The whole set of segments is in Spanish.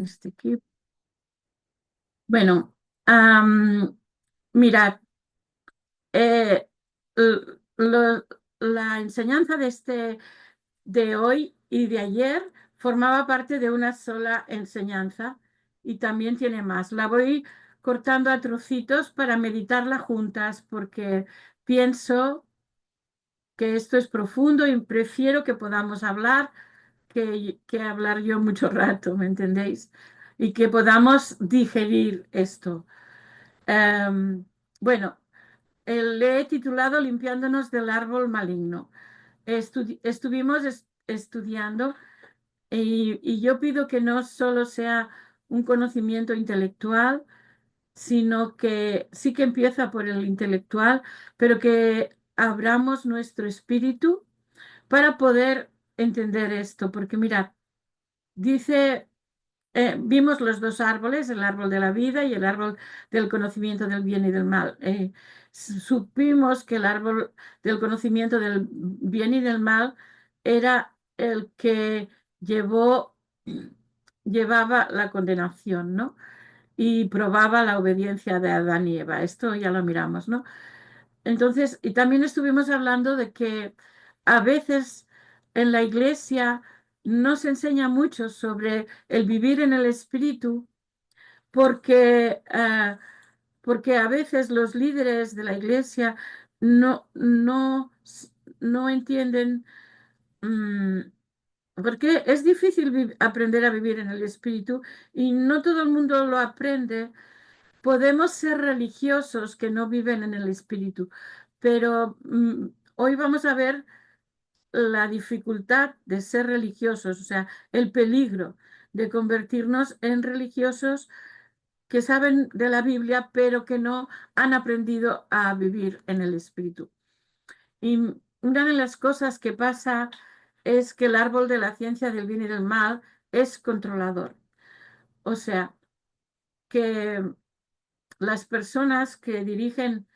este aquí. Bueno, am, mirad, eh, l- lo- la enseñanza de hoy y de ayer formaba parte de una sola enseñanza y también tiene más. La voy cortando a trocitos para meditarla juntas porque pienso que esto es profundo y prefiero que podamos hablar que hablar yo mucho rato, ¿me entendéis? Y que podamos digerir esto. Em, bueno, le he titulado Limpiándonos del árbol maligno. Estuvimos estudiando y yo pido que no solo sea un conocimiento intelectual, sino que sí que empieza por el intelectual, pero que abramos nuestro espíritu para poder entender esto, porque mirad, dice, vimos los dos árboles, el árbol de la vida y el árbol del conocimiento del bien y del mal. Supimos que el árbol del conocimiento del bien y del mal era el que llevó, llevaba la condenación, ¿no? Y probaba la obediencia de Adán y Eva. Esto ya lo miramos, ¿no? Entonces, y también estuvimos hablando de que a veces en la iglesia no se enseña mucho sobre el vivir en el espíritu porque, porque a veces los líderes de la iglesia no entienden, mm, porque es difícil aprender a vivir en el espíritu y no todo el mundo lo aprende. Podemos ser religiosos que no viven en el espíritu, pero hoy vamos a ver la dificultad de ser religiosos, o sea, el peligro de convertirnos en religiosos que saben de la Biblia, pero que no han aprendido a vivir en el espíritu. Y una de las cosas que pasa es que el árbol de la ciencia del bien y del mal es controlador. O sea, que las personas que dirigen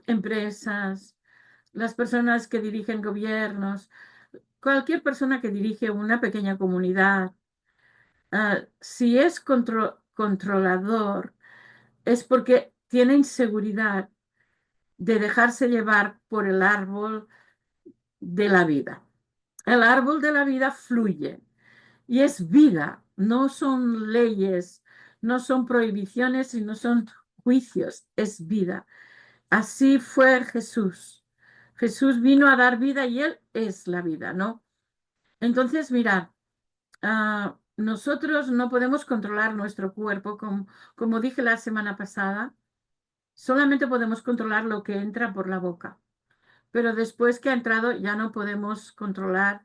empresas, las personas que dirigen gobiernos, cualquier persona que dirige una pequeña comunidad, si es controlador, es porque tiene inseguridad de dejarse llevar por el árbol de la vida. El árbol de la vida fluye y es vida, no son leyes, no son prohibiciones y no son juicios, es vida. Así fue Jesús. Jesús vino a dar vida y Él es la vida, ¿no? Entonces, mirad, nosotros no podemos controlar nuestro cuerpo, como dije la semana pasada, solamente podemos controlar lo que entra por la boca, pero después que ha entrado ya no podemos controlar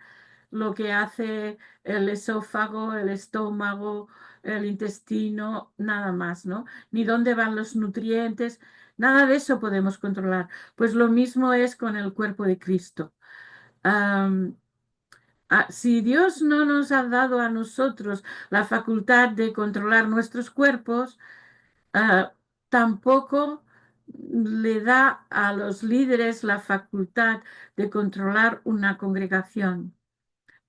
lo que hace el esófago, el estómago, el intestino, nada más, ¿no? Ni dónde van los nutrientes, nada de eso podemos controlar. Pues lo mismo es con el cuerpo de Cristo. Am, si Dios no nos ha dado a nosotros la facultad de controlar nuestros cuerpos, ah, tampoco le da a los líderes la facultad de controlar una congregación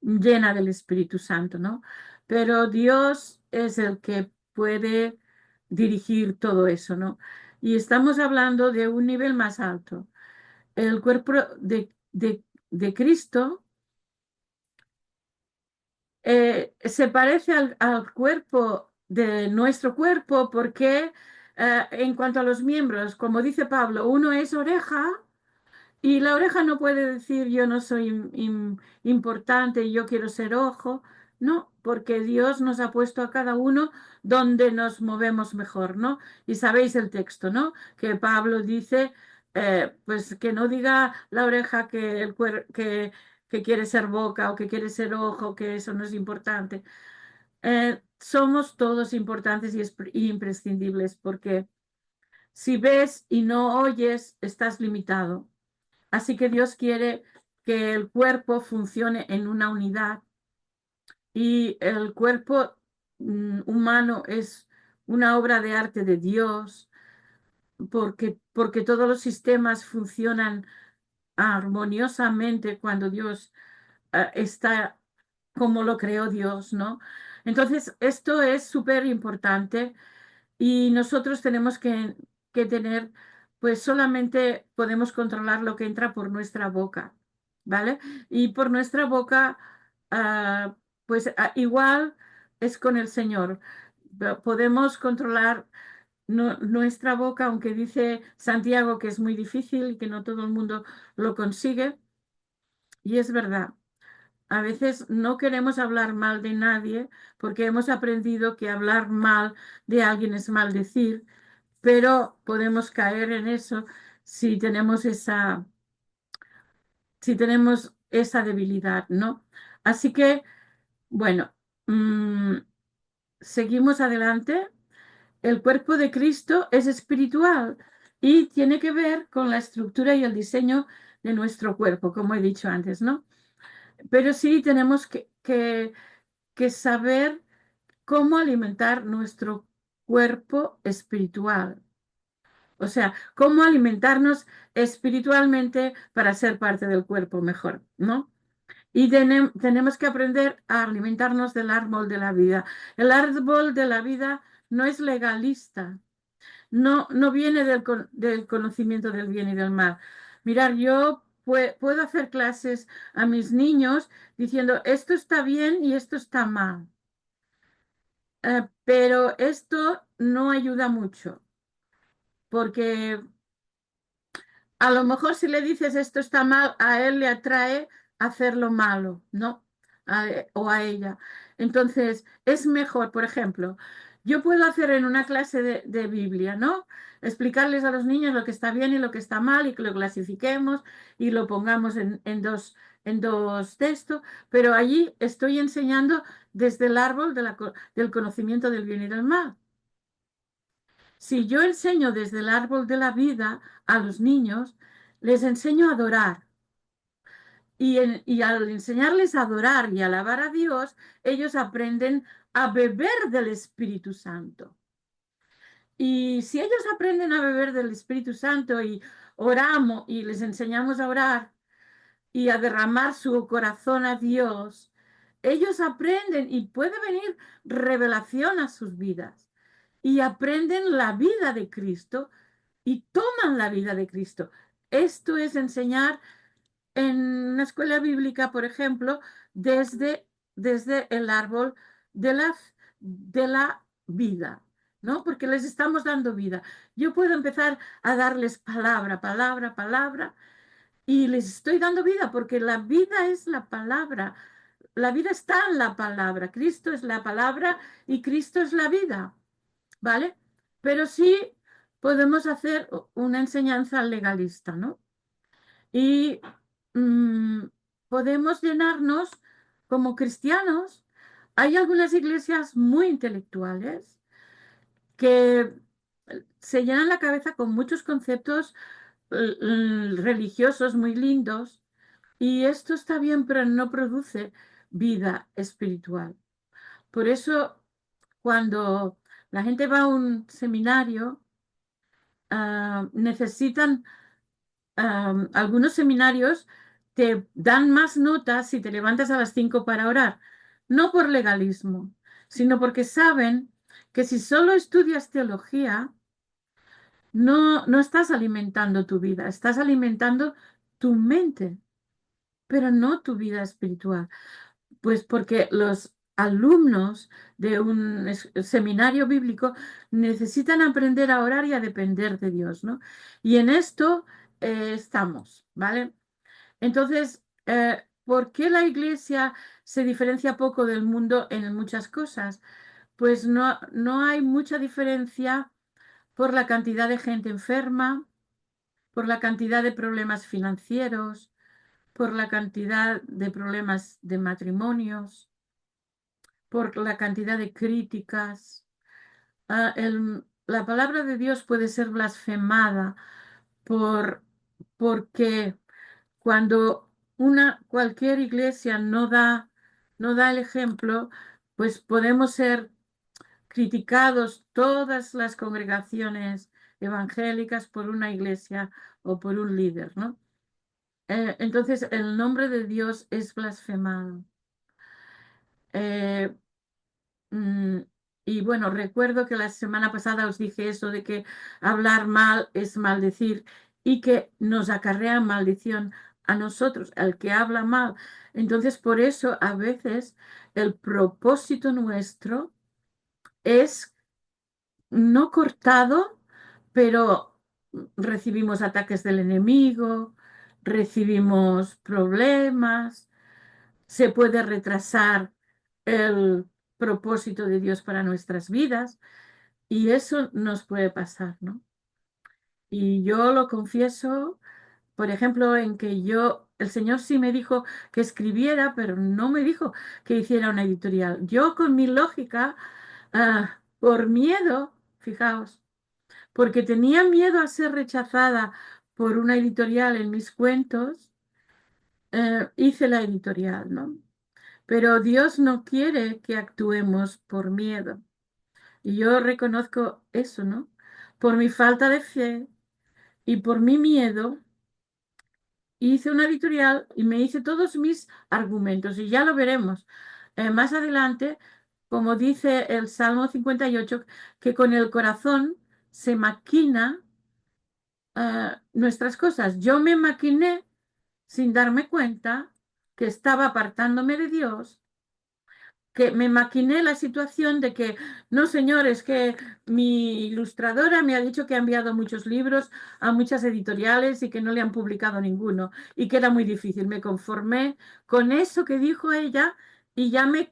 llena del Espíritu Santo, ¿no? Pero Dios es el que puede dirigir todo eso, ¿no? Y estamos hablando de un nivel más alto. El cuerpo de Cristo se parece al cuerpo de nuestro cuerpo porque en cuanto a los miembros, como dice Pablo, uno es oreja y la oreja no puede decir yo no soy importante, yo quiero ser ojo. No, porque Dios nos ha puesto a cada uno donde nos movemos mejor, ¿no? Y sabéis el texto, ¿no? Que Pablo dice, pues que no diga la oreja que quiere ser boca o que quiere ser ojo, que eso no es importante. Somos todos importantes y imprescindibles porque si ves y no oyes, estás limitado. Así que Dios quiere que el cuerpo funcione en una unidad y el cuerpo humano es una obra de arte de Dios porque todos los sistemas funcionan armoniosamente cuando Dios está como lo creó Dios, ¿no? Entonces, esto es súper importante y nosotros tenemos que tener, pues solamente podemos controlar lo que entra por nuestra boca, ¿vale? Y por nuestra boca, ah, pues igual es con el Señor. Podemos controlar nuestra boca, aunque dice Santiago que es muy difícil y que no todo el mundo lo consigue, y es verdad. A veces no queremos hablar mal de nadie porque hemos aprendido que hablar mal de alguien es maldecir, pero podemos caer en eso si tenemos esa debilidad, ¿no? Así que, bueno, mm, seguimos adelante. El cuerpo de Cristo es espiritual y tiene que ver con la estructura y el diseño de nuestro cuerpo, como he dicho antes, ¿no? Pero sí tenemos que saber cómo alimentar nuestro cuerpo espiritual. O sea, cómo alimentarnos espiritualmente para ser parte del cuerpo mejor, ¿no? Y tenemos que aprender a alimentarnos del árbol de la vida. El árbol de la vida no es legalista, no viene del conocimiento del bien y del mal. Mirar, yo puedo hacer clases a mis niños diciendo esto está bien y esto está mal. Pero esto no ayuda mucho, porque a lo mejor si le dices esto está mal, a él le atrae hacer lo malo, ¿no? O a ella. Entonces, es mejor, por ejemplo, yo puedo hacer en una clase de Biblia, ¿no? Explicarles a los niños lo que está bien y lo que está mal y que lo clasifiquemos y lo pongamos en dos textos, pero allí estoy enseñando desde el árbol del conocimiento del bien y del mal. Si yo enseño desde el árbol de la vida a los niños, les enseño a adorar. Y al enseñarles a adorar y a alabar a Dios, ellos aprenden a beber del Espíritu Santo. Y si ellos aprenden a beber del Espíritu Santo y oramos y les enseñamos a orar y a derramar su corazón a Dios, ellos aprenden y puede venir revelación a sus vidas y aprenden la vida de Cristo y toman la vida de Cristo. Esto es enseñar en una escuela bíblica, por ejemplo, desde el árbol de la vida, ¿no? Porque les estamos dando vida. Yo puedo empezar a darles palabra, palabra, palabra, y les estoy dando vida porque la vida es la palabra. La vida está en la palabra. Cristo es la palabra y Cristo es la vida, ¿vale? Pero sí podemos hacer una enseñanza legalista, ¿no? Y mm, podemos llenarnos como cristianos. Hay algunas iglesias muy intelectuales que se llenan la cabeza con muchos conceptos religiosos muy lindos y esto está bien, pero no produce vida espiritual. Por eso, cuando la gente va a un seminario, necesitan algunos seminarios te dan más notas si te levantas a las 5 para orar, no por legalismo, sino porque saben que si solo estudias teología, no estás alimentando tu vida, estás alimentando tu mente, pero no tu vida espiritual. Pues porque los alumnos de un seminario bíblico necesitan aprender a orar y a depender de Dios, ¿no? Y en esto estamos, ¿vale? Entonces, ¿por qué la iglesia se diferencia poco del mundo en muchas cosas? Pues no hay mucha diferencia por la cantidad de gente enferma, por la cantidad de problemas financieros, por la cantidad de problemas de matrimonios, por la cantidad de críticas. La palabra de Dios puede ser blasfemada por, porque cuando cualquier iglesia no da el ejemplo, pues podemos ser criticados todas las congregaciones evangélicas por una iglesia o por un líder, ¿no? Entonces el nombre de Dios es blasfemado. Eh, Mm, y bueno, recuerdo que la semana pasada os dije eso de que hablar mal es maldecir y que nos acarrea maldición a nosotros, al que habla mal. Entonces, por eso a veces el propósito nuestro es no cortado, pero recibimos ataques del enemigo, recibimos problemas, se puede retrasar el propósito de Dios para nuestras vidas y eso nos puede pasar, ¿no? Y yo lo confieso, por ejemplo, en que el Señor sí me dijo que escribiera, pero no me dijo que hiciera una editorial. Yo con mi lógica, por miedo, fijaos, porque tenía miedo a ser rechazada por una editorial en mis cuentos, hice la editorial, ¿no? Pero Dios no quiere que actuemos por miedo. Y yo reconozco eso, ¿no? Por mi falta de fe y por mi miedo, hice una editorial y me hice todos mis argumentos y ya lo veremos más adelante, como dice el Salmo 58, que con el corazón se maquina nuestras cosas. Yo me maquiné sin darme cuenta que estaba apartándome de Dios, que me maquiné la situación de que, no, señores, que mi ilustradora me ha dicho que ha enviado muchos libros a muchas editoriales y que no le han publicado ninguno y que era muy difícil. Me conformé con eso que dijo ella y ya me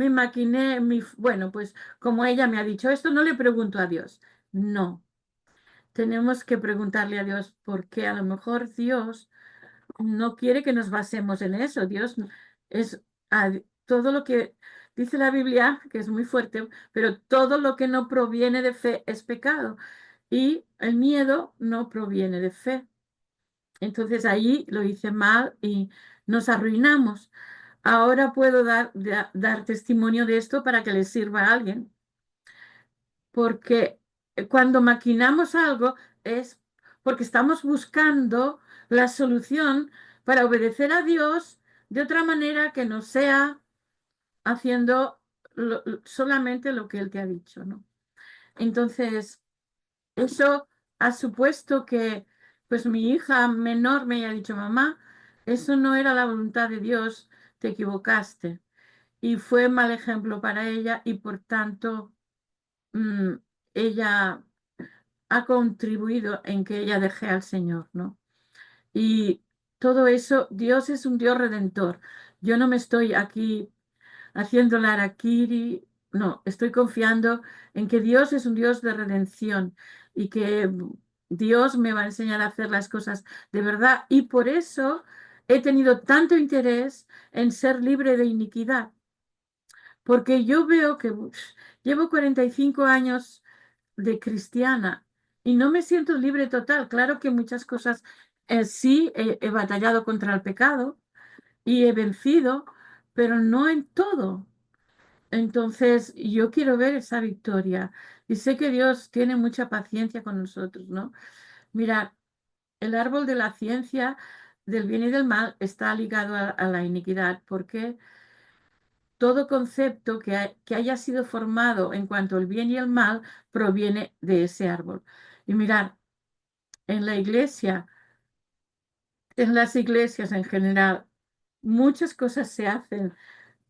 maquiné bueno, pues como ella me ha dicho esto, no le pregunto a Dios. No, tenemos que preguntarle a Dios porque a lo mejor Dios no quiere que nos basemos en eso. Dios es todo lo que dice la Biblia, que es muy fuerte, pero todo lo que no proviene de fe es pecado. Y el miedo no proviene de fe. Entonces ahí lo hice mal y nos arruinamos. Ahora puedo dar testimonio de esto para que le sirva a alguien, porque cuando maquinamos algo es porque estamos buscando la solución para obedecer a Dios de otra manera que no sea haciendo solamente lo que Él te ha dicho, ¿no? Entonces, eso ha supuesto que, pues mi hija menor me haya dicho, mamá, eso no era la voluntad de Dios, te equivocaste. Y fue mal ejemplo para ella y por tanto, mm, ella ha contribuido en que ella deje al Señor, ¿no? Y todo eso, Dios es un Dios redentor. Yo no me estoy aquí haciendo la harakiri, no, estoy confiando en que Dios es un Dios de redención y que Dios me va a enseñar a hacer las cosas de verdad. Y por eso he tenido tanto interés en ser libre de iniquidad, porque yo veo que llevo 45 años de cristiana y no me siento libre total. Claro que muchas cosas sí he batallado contra el pecado y he vencido, pero no en todo. Entonces, yo quiero ver esa victoria y sé que Dios tiene mucha paciencia con nosotros, ¿no? Mira, el árbol de la ciencia del bien y del mal está ligado a la iniquidad porque todo concepto que haya sido formado en cuanto al bien y el mal proviene de ese árbol. Y mirar, en la iglesia, en las iglesias en general, muchas cosas se hacen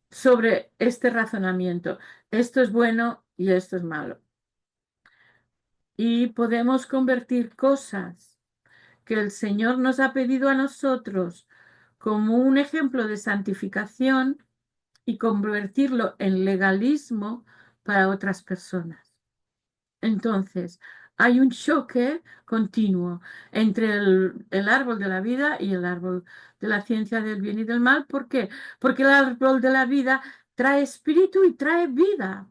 sobre este razonamiento. Esto es bueno y esto es malo. Y podemos convertir cosas que el Señor nos ha pedido a nosotros como un ejemplo de santificación y convertirlo en legalismo para otras personas. Entonces, hay un choque continuo entre el árbol de la vida y el árbol de la ciencia del bien y del mal. ¿Por qué? Porque el árbol de la vida trae espíritu y trae vida.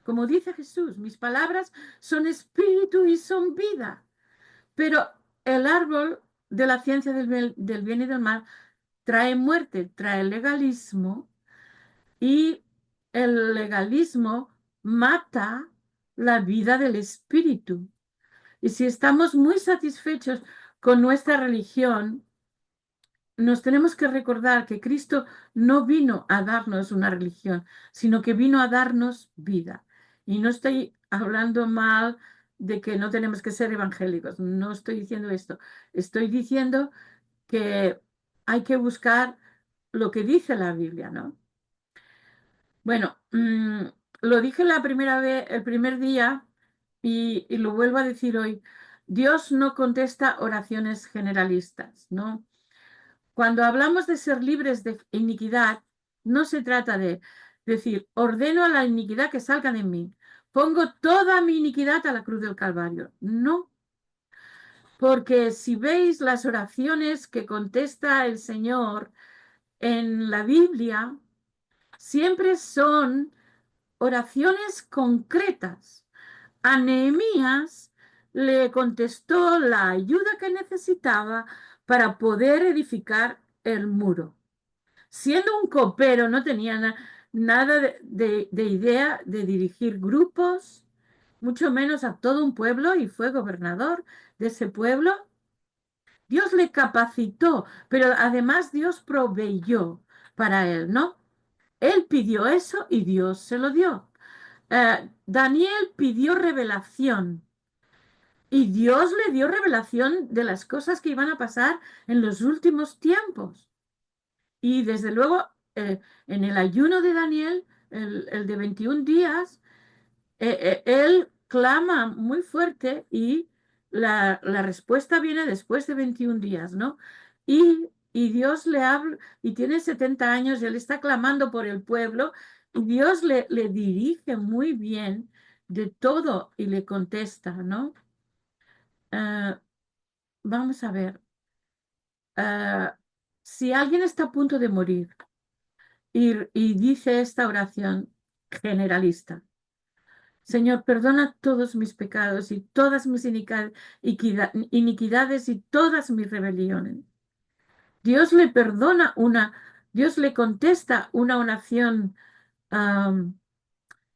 Como dice Jesús, mis palabras son espíritu y son vida. Pero el árbol de la ciencia del bien y del mal trae muerte, trae legalismo y el legalismo mata la vida del espíritu. Y si estamos muy satisfechos con nuestra religión, nos tenemos que recordar que Cristo no vino a darnos una religión, sino que vino a darnos vida. Y no estoy hablando mal de que no tenemos que ser evangélicos, no estoy diciendo esto. Estoy diciendo que hay que buscar lo que dice la Biblia, ¿no? Bueno, lo dije la primera vez, el primer día, y lo vuelvo a decir hoy. Dios no contesta oraciones generalistas, ¿no? Cuando hablamos de ser libres de iniquidad, no se trata de decir, ordeno a la iniquidad que salga de mí, pongo toda mi iniquidad a la cruz del Calvario. No, porque si veis las oraciones que contesta el Señor en la Biblia, siempre son oraciones concretas. A Nehemías le contestó la ayuda que necesitaba para poder edificar el muro. Siendo un copero, no tenía nada de idea de dirigir grupos, mucho menos a todo un pueblo, y fue gobernador de ese pueblo. Dios le capacitó, pero además Dios proveyó para él, ¿no? Él pidió eso y Dios se lo dio. Daniel pidió revelación y Dios le dio revelación de las cosas que iban a pasar en los últimos tiempos. Y desde luego, en el ayuno de Daniel, el de 21 días, él clama muy fuerte y la respuesta viene después de 21 días, ¿no? Y Dios le habla, y tiene 70 años, y él está clamando por el pueblo, y Dios le dirige muy bien de todo y le contesta, ¿no? Ah, vamos a ver. Ah, si alguien está a punto de morir y dice esta oración generalista, Señor, perdona todos mis pecados y todas mis iniquidades y todas mis rebeliones. Dios le perdona Dios le contesta una oración am,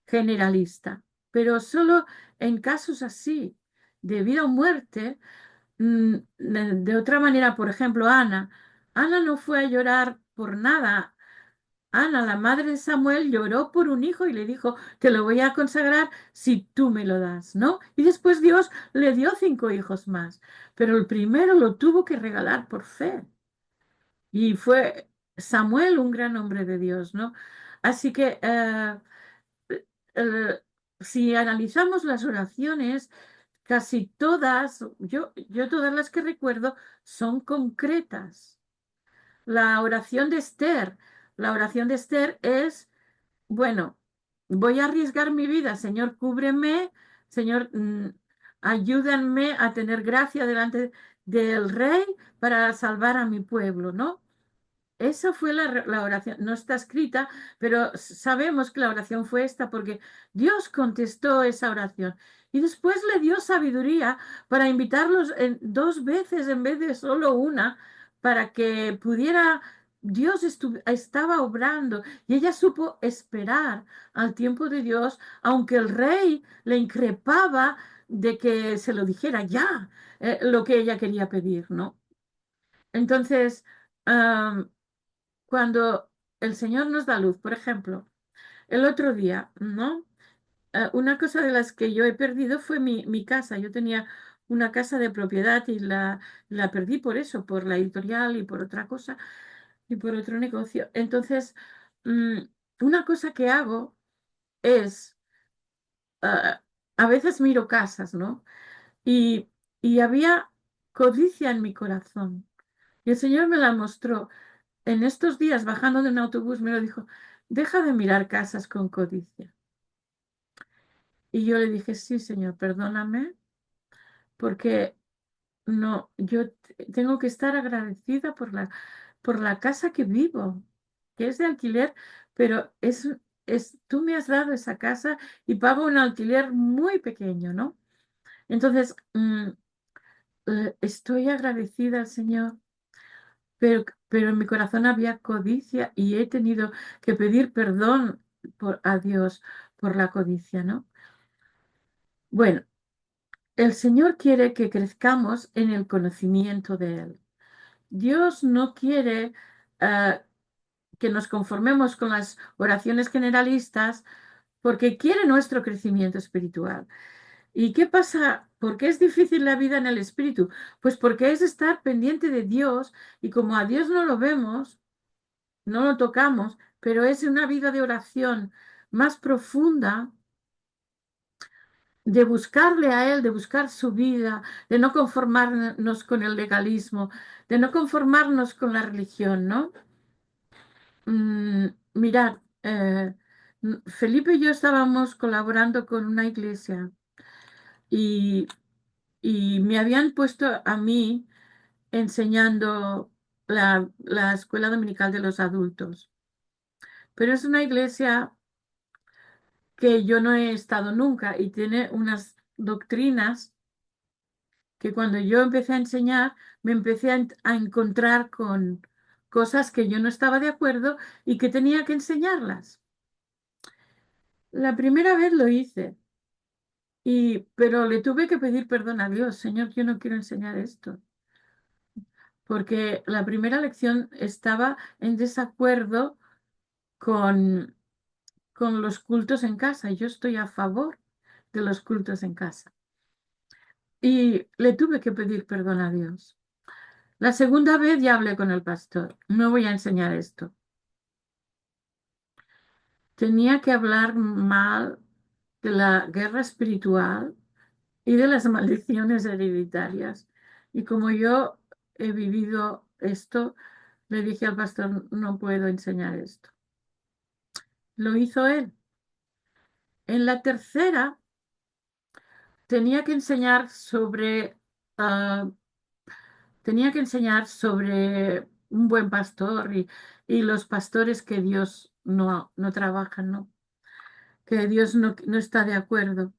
generalista, pero solo en casos así, de vida o muerte. De otra manera, por ejemplo, Ana no fue a llorar por nada. Ana, la madre de Samuel, lloró por un hijo y le dijo, te lo voy a consagrar si tú me lo das, ¿no? Y después Dios le dio 5 hijos más, pero el primero lo tuvo que regalar por fe. Y fue Samuel un gran hombre de Dios, ¿no? Así que eh, si analizamos las oraciones, casi todas, yo todas las que recuerdo son concretas. La oración de Esther, la oración de Esther es bueno, voy a arriesgar mi vida, Señor, cúbreme, Señor, ayúdanme a tener gracia delante del rey para salvar a mi pueblo, ¿no? Esa fue la oración, no está escrita, pero sabemos que la oración fue esta porque Dios contestó esa oración y después le dio sabiduría para invitarlos 2 veces en vez de solo una, para que pudiera, Dios estaba obrando y ella supo esperar al tiempo de Dios, aunque el rey le increpaba de que se lo dijera ya, lo que ella quería pedir, ¿no? Entonces, cuando el Señor nos da luz, por ejemplo, el otro día, ¿no? Una cosa de las que yo he perdido fue mi casa. Yo tenía una casa de propiedad y la perdí por eso, por la editorial y por otra cosa y por otro negocio. Entonces, mm, una cosa que hago es, a veces miro casas, ¿no? Y, y había codicia en mi corazón. Y el Señor me la mostró. En estos días, bajando de un autobús, me lo dijo, deja de mirar casas con codicia. Y yo le dije, sí, señor, perdóname, porque no, yo tengo que estar agradecida por la casa que vivo, que es de alquiler, pero tú me has dado esa casa y pago un alquiler muy pequeño, ¿no? Entonces, estoy agradecida al Señor. Pero en mi corazón había codicia y he tenido que pedir perdón a Dios por la codicia, ¿no? Bueno, el Señor quiere que crezcamos en el conocimiento de Él. Dios no quiere eh, que nos conformemos con las oraciones generalistas porque quiere nuestro crecimiento espiritual. ¿Y qué pasa? ¿Por qué es difícil la vida en el espíritu? Pues porque es estar pendiente de Dios y como a Dios no lo vemos, no lo tocamos, pero es una vida de oración más profunda, de buscarle a Él, de buscar su vida, de no conformarnos con el legalismo, de no conformarnos con la religión, ¿no? Mirad, Felipe y yo estábamos colaborando con una iglesia y, y me habían puesto a mí enseñando la escuela dominical de los adultos. Pero es una iglesia que yo no he estado nunca y tiene unas doctrinas que cuando yo empecé a enseñar me empecé a encontrar con cosas que yo no estaba de acuerdo y que tenía que enseñarlas. La primera vez lo hice, pero le tuve que pedir perdón a Dios. Señor, yo no quiero enseñar esto, porque la primera lección estaba en desacuerdo con, con los cultos en casa. Yo estoy a favor de los cultos en casa. Y le tuve que pedir perdón a Dios. La segunda vez ya hablé con el pastor. No voy a enseñar esto. Tenía que hablar mal de la guerra espiritual y de las maldiciones hereditarias. Y como yo he vivido esto, le dije al pastor, no puedo enseñar esto. Lo hizo él. En la tercera tenía que enseñar ah, tenía que enseñar sobre un buen pastor y los pastores que Dios no trabajan, ¿no? Que Dios no está de acuerdo.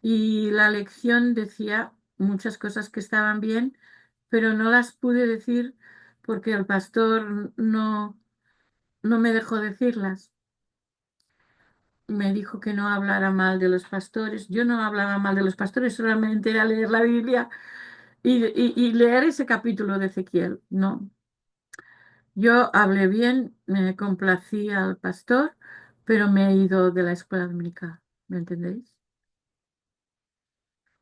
Y la lección decía muchas cosas que estaban bien, pero no las pude decir porque el pastor no me dejó decirlas. Me dijo que no hablara mal de los pastores. Yo no hablaba mal de los pastores, solamente era leer la Biblia y leer ese capítulo de Ezequiel. No, yo hablé bien, me complací al pastor, pero me he ido de la escuela dominical. ¿Me entendéis?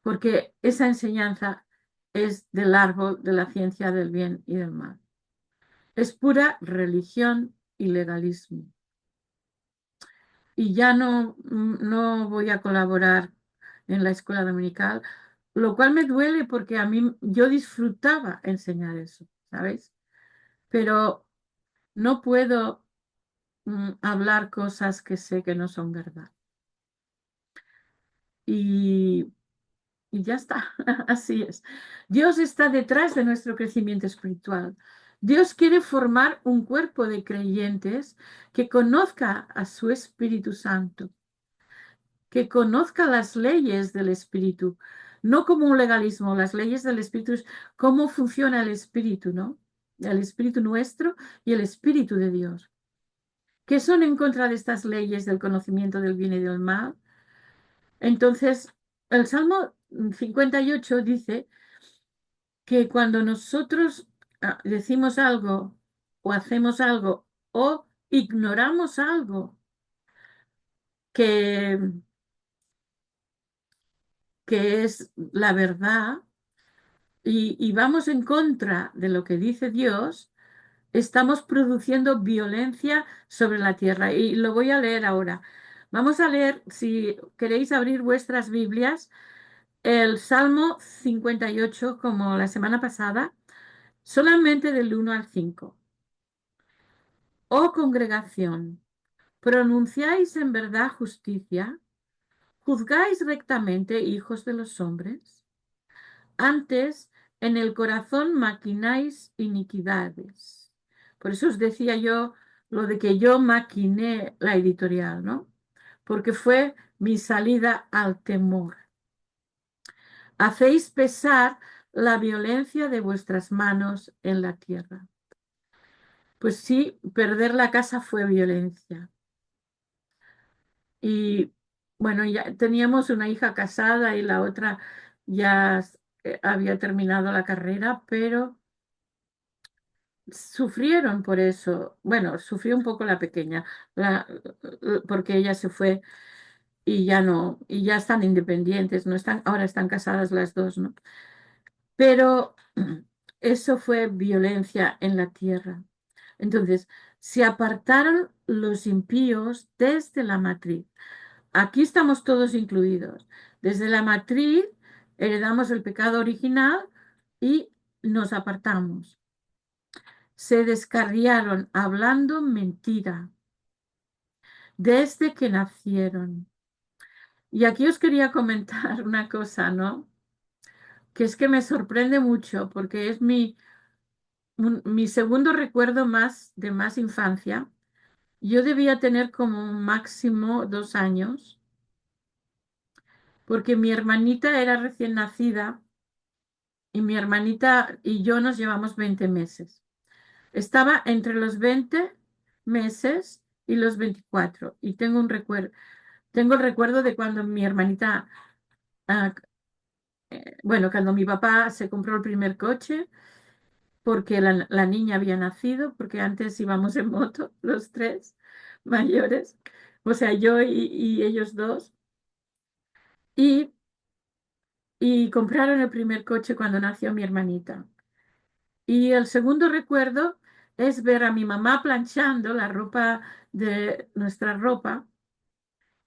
Porque esa enseñanza es del árbol de la ciencia del bien y del mal. Es pura religión y legalismo. Y ya no voy a colaborar en la escuela dominical, lo cual me duele porque a mí yo disfrutaba enseñar eso, ¿sabéis? Pero no puedo hablar cosas que sé que no son verdad. Y Y ya está, así es. Dios está detrás de nuestro crecimiento espiritual. Dios quiere formar un cuerpo de creyentes que conozca a su Espíritu Santo, que conozca las leyes del Espíritu, no como un legalismo, las leyes del Espíritu es cómo funciona el Espíritu, ¿no? El Espíritu nuestro y el Espíritu de Dios. ¿Qué son en contra de estas leyes del conocimiento del bien y del mal? Entonces, el Salmo 58 dice que cuando nosotros decimos algo o hacemos algo o ignoramos algo que, que es la verdad y vamos en contra de lo que dice Dios, estamos produciendo violencia sobre la tierra. Y lo voy a leer ahora. Vamos a leer, si queréis abrir vuestras Biblias, el Salmo 58, como la semana pasada, solamente del 1 al 5. Oh congregación, ¿pronunciáis en verdad justicia? ¿Juzgáis rectamente, hijos de los hombres? Antes, en el corazón maquináis iniquidades. Por eso os decía yo lo de que yo maquiné la editorial, ¿no? Porque fue mi salida al temor. Hacéis pesar la violencia de vuestras manos en la tierra. Pues sí, perder la casa fue violencia. Y bueno, ya teníamos una hija casada y la otra ya había terminado la carrera, pero sufrieron por eso. Bueno, sufrió un poco la pequeña, porque ella se fue y ya no, y ya están independientes, no están, ahora están casadas las dos, ¿no? Pero eso fue violencia en la tierra. Entonces, se apartaron los impíos desde la matriz. Aquí estamos todos incluidos. Desde la matriz heredamos el pecado original y nos apartamos. Se descarriaron hablando mentira desde que nacieron. Y aquí os quería comentar una cosa, ¿no? Que es que me sorprende mucho porque es mi segundo recuerdo más de más infancia. Yo debía tener como máximo 2 años porque mi hermanita era recién nacida y mi hermanita y yo nos llevamos 20 meses. Estaba entre los 20 meses y los 24 y tengo el recuerdo de cuando mi hermanita, ah, bueno, cuando mi papá se compró el primer coche porque la niña había nacido, porque antes íbamos en moto los tres mayores, o sea, yo y ellos dos, y, y compraron el primer coche cuando nació mi hermanita. Y el segundo recuerdo es ver a mi mamá planchando la ropa de nuestra ropa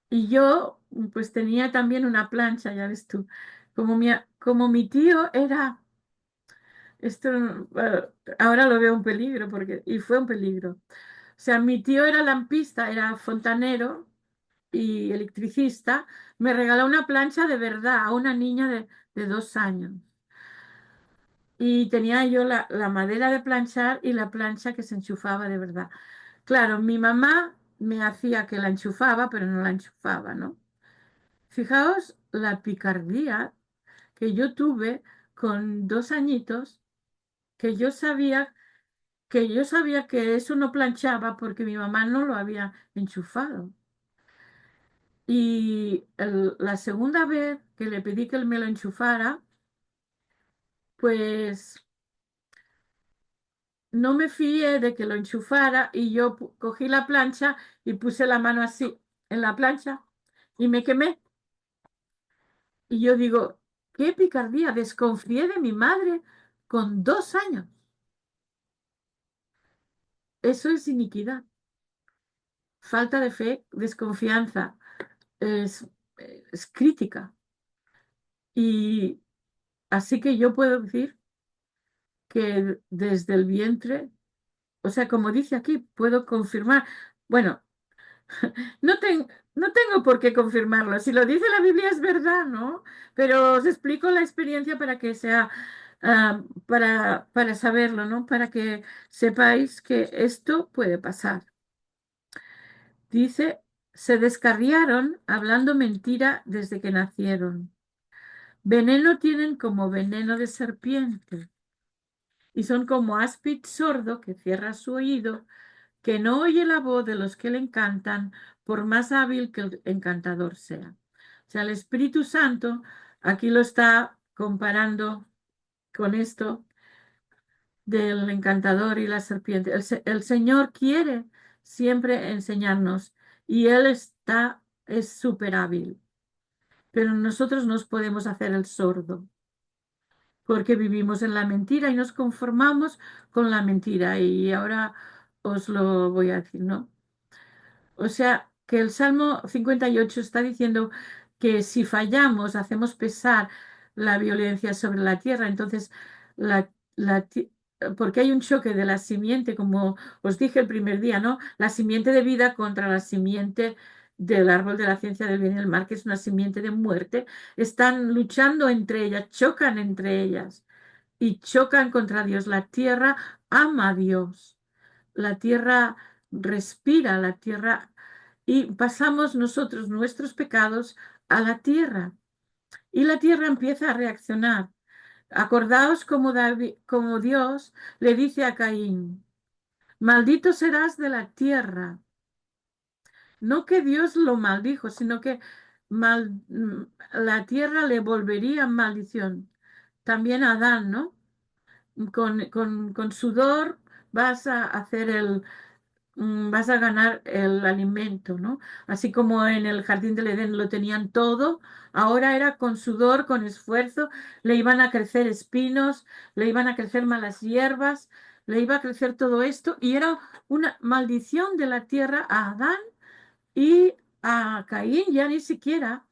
y yo pues tenía también una plancha, ya ves tú. Como mi tío era, esto ahora lo veo un peligro y fue un peligro. O sea, mi tío era lampista, era fontanero y electricista, me regaló una plancha de verdad a una niña de 2 años. Y tenía yo la madera de planchar y la plancha que se enchufaba de verdad. Claro, mi mamá me hacía que la enchufaba, pero no la enchufaba, ¿no? Fijaos la picardía que yo tuve con 2 añitos, que yo sabía que eso no planchaba porque mi mamá no lo había enchufado. Y la segunda vez que le pedí que él me lo enchufara, pues no me fié de que lo enchufara y yo cogí la plancha y puse la mano así en la plancha y me quemé. Y yo digo, qué picardía, desconfié de mi madre con 2 años. Eso es iniquidad, falta de fe, desconfianza, es, es crítica. Y así que yo puedo decir que desde el vientre, o sea, como dice aquí, puedo confirmar. Bueno, no, no tengo por qué confirmarlo. Si lo dice la Biblia es verdad, ¿no? Pero os explico la experiencia para que sea, para saberlo, ¿no? Para que sepáis que esto puede pasar. Dice, se descarriaron hablando mentira desde que nacieron. Veneno tienen como veneno de serpiente y son como áspid sordo que cierra su oído, que no oye la voz de los que le encantan, por más hábil que el encantador sea. O sea, el Espíritu Santo aquí lo está comparando con esto del encantador y la serpiente. El Señor quiere siempre enseñarnos y Él es súper hábil, pero nosotros nos podemos hacer el sordo porque vivimos en la mentira y nos conformamos con la mentira. Y ahora os lo voy a decir, ¿no? O sea, que el Salmo 58 está diciendo que si fallamos, hacemos pesar la violencia sobre la tierra. Entonces, la, la ti- porque hay un choque de la simiente, como os dije el primer día, ¿no? La simiente de vida contra la simiente del árbol de la ciencia del bien y del mal, que es una simiente de muerte. Están luchando entre ellas, chocan entre ellas y chocan contra Dios. La tierra ama a Dios. La tierra respira, la tierra y pasamos nosotros nuestros pecados a la tierra y la tierra empieza a reaccionar. Acordaos como Dios le dice a Caín, maldito serás de la tierra. No que Dios lo maldijo, sino que la tierra le volvería maldición. También a Adán, ¿no? Con sudor vas a hacer vas a ganar el alimento, ¿no? Así como en el jardín del Edén lo tenían todo, ahora era con sudor, con esfuerzo, le iban a crecer espinos, le iban a crecer malas hierbas, le iba a crecer todo esto y era una maldición de la tierra a Adán y a Caín ya ni siquiera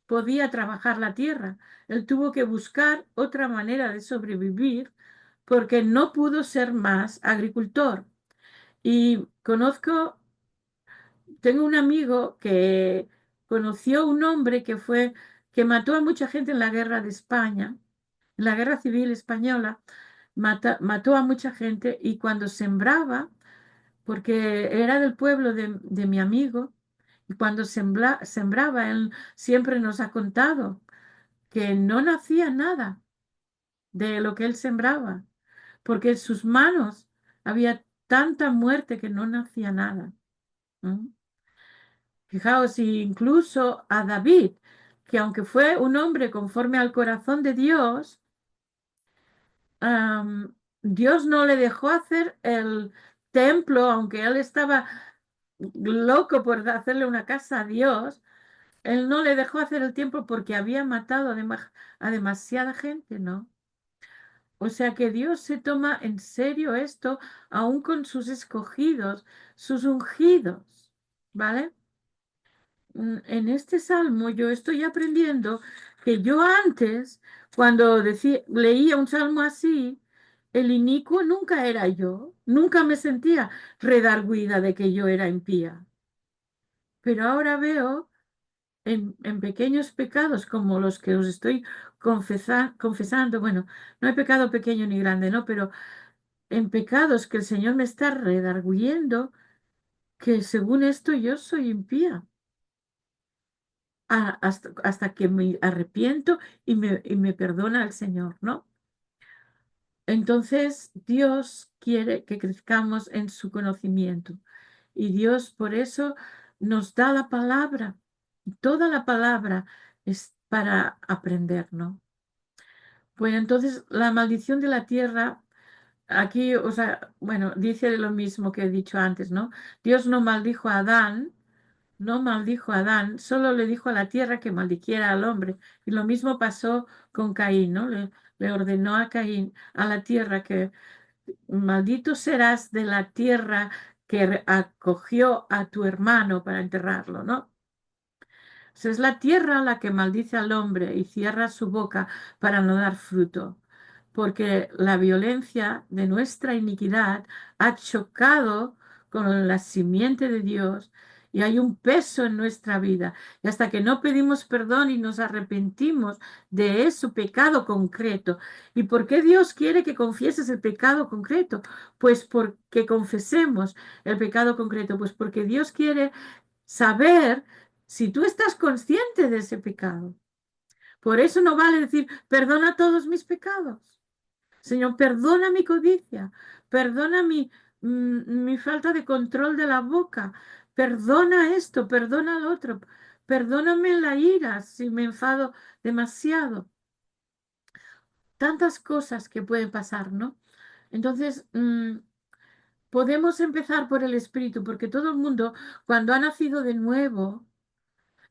podía trabajar la tierra. Él tuvo que buscar otra manera de sobrevivir porque no pudo ser más agricultor. Y tengo un amigo que conoció un hombre que mató a mucha gente en la guerra de España, en la guerra civil española, mató a mucha gente y cuando sembraba, porque era del pueblo de mi amigo, y cuando sembraba, él siempre nos ha contado que no nacía nada de lo que él sembraba, porque en sus manos había tanta muerte que no nacía nada. ¿Mm? Fijaos, y incluso a David, que aunque fue un hombre conforme al corazón de Dios, Dios no le dejó hacer el templo, aunque él estaba loco por hacerle una casa a Dios, él no le dejó hacer el templo porque había matado a demasiada gente, ¿no? O sea que Dios se toma en serio esto, aún con sus escogidos, sus ungidos, ¿vale? En este salmo yo estoy aprendiendo que yo antes, cuando leía un salmo así, el inicuo nunca era yo, nunca me sentía redarguida de que yo era impía. Pero ahora veo en pequeños pecados como los que os estoy confesando, bueno, no hay pecado pequeño ni grande, ¿no? Pero en pecados que el Señor me está redarguyendo, que según esto yo soy impía. Hasta que me arrepiento y me perdona el Señor, ¿no? Entonces, Dios quiere que crezcamos en su conocimiento y Dios por eso nos da la palabra. Toda la palabra es para aprender, ¿no? Bueno, entonces la maldición de la tierra, aquí, o sea, bueno, dice lo mismo que he dicho antes, ¿no? Dios no maldijo a Adán. No maldijo a Adán, solo le dijo a la tierra que maldijera al hombre. Y lo mismo pasó con Caín, ¿no? Le ordenó a Caín, a la tierra, que maldito serás de la tierra que acogió a tu hermano para enterrarlo, ¿no? Sea, es la tierra la que maldice al hombre y cierra su boca para no dar fruto, porque la violencia de nuestra iniquidad ha chocado con la simiente de Dios y hay un peso en nuestra vida. Y hasta que no pedimos perdón y nos arrepentimos de ese pecado concreto. ¿Y por qué Dios quiere que confieses el pecado concreto? Pues porque confesemos el pecado concreto, pues porque Dios quiere saber si tú estás consciente de ese pecado. Por eso no vale decir, perdona todos mis pecados. Señor, perdona mi codicia, perdona mi falta de control de la boca, perdona esto, perdona lo otro, perdóname la ira si me enfado demasiado. Tantas cosas que pueden pasar, ¿no? Entonces, podemos empezar por el Espíritu, porque todo el mundo, cuando ha nacido de nuevo,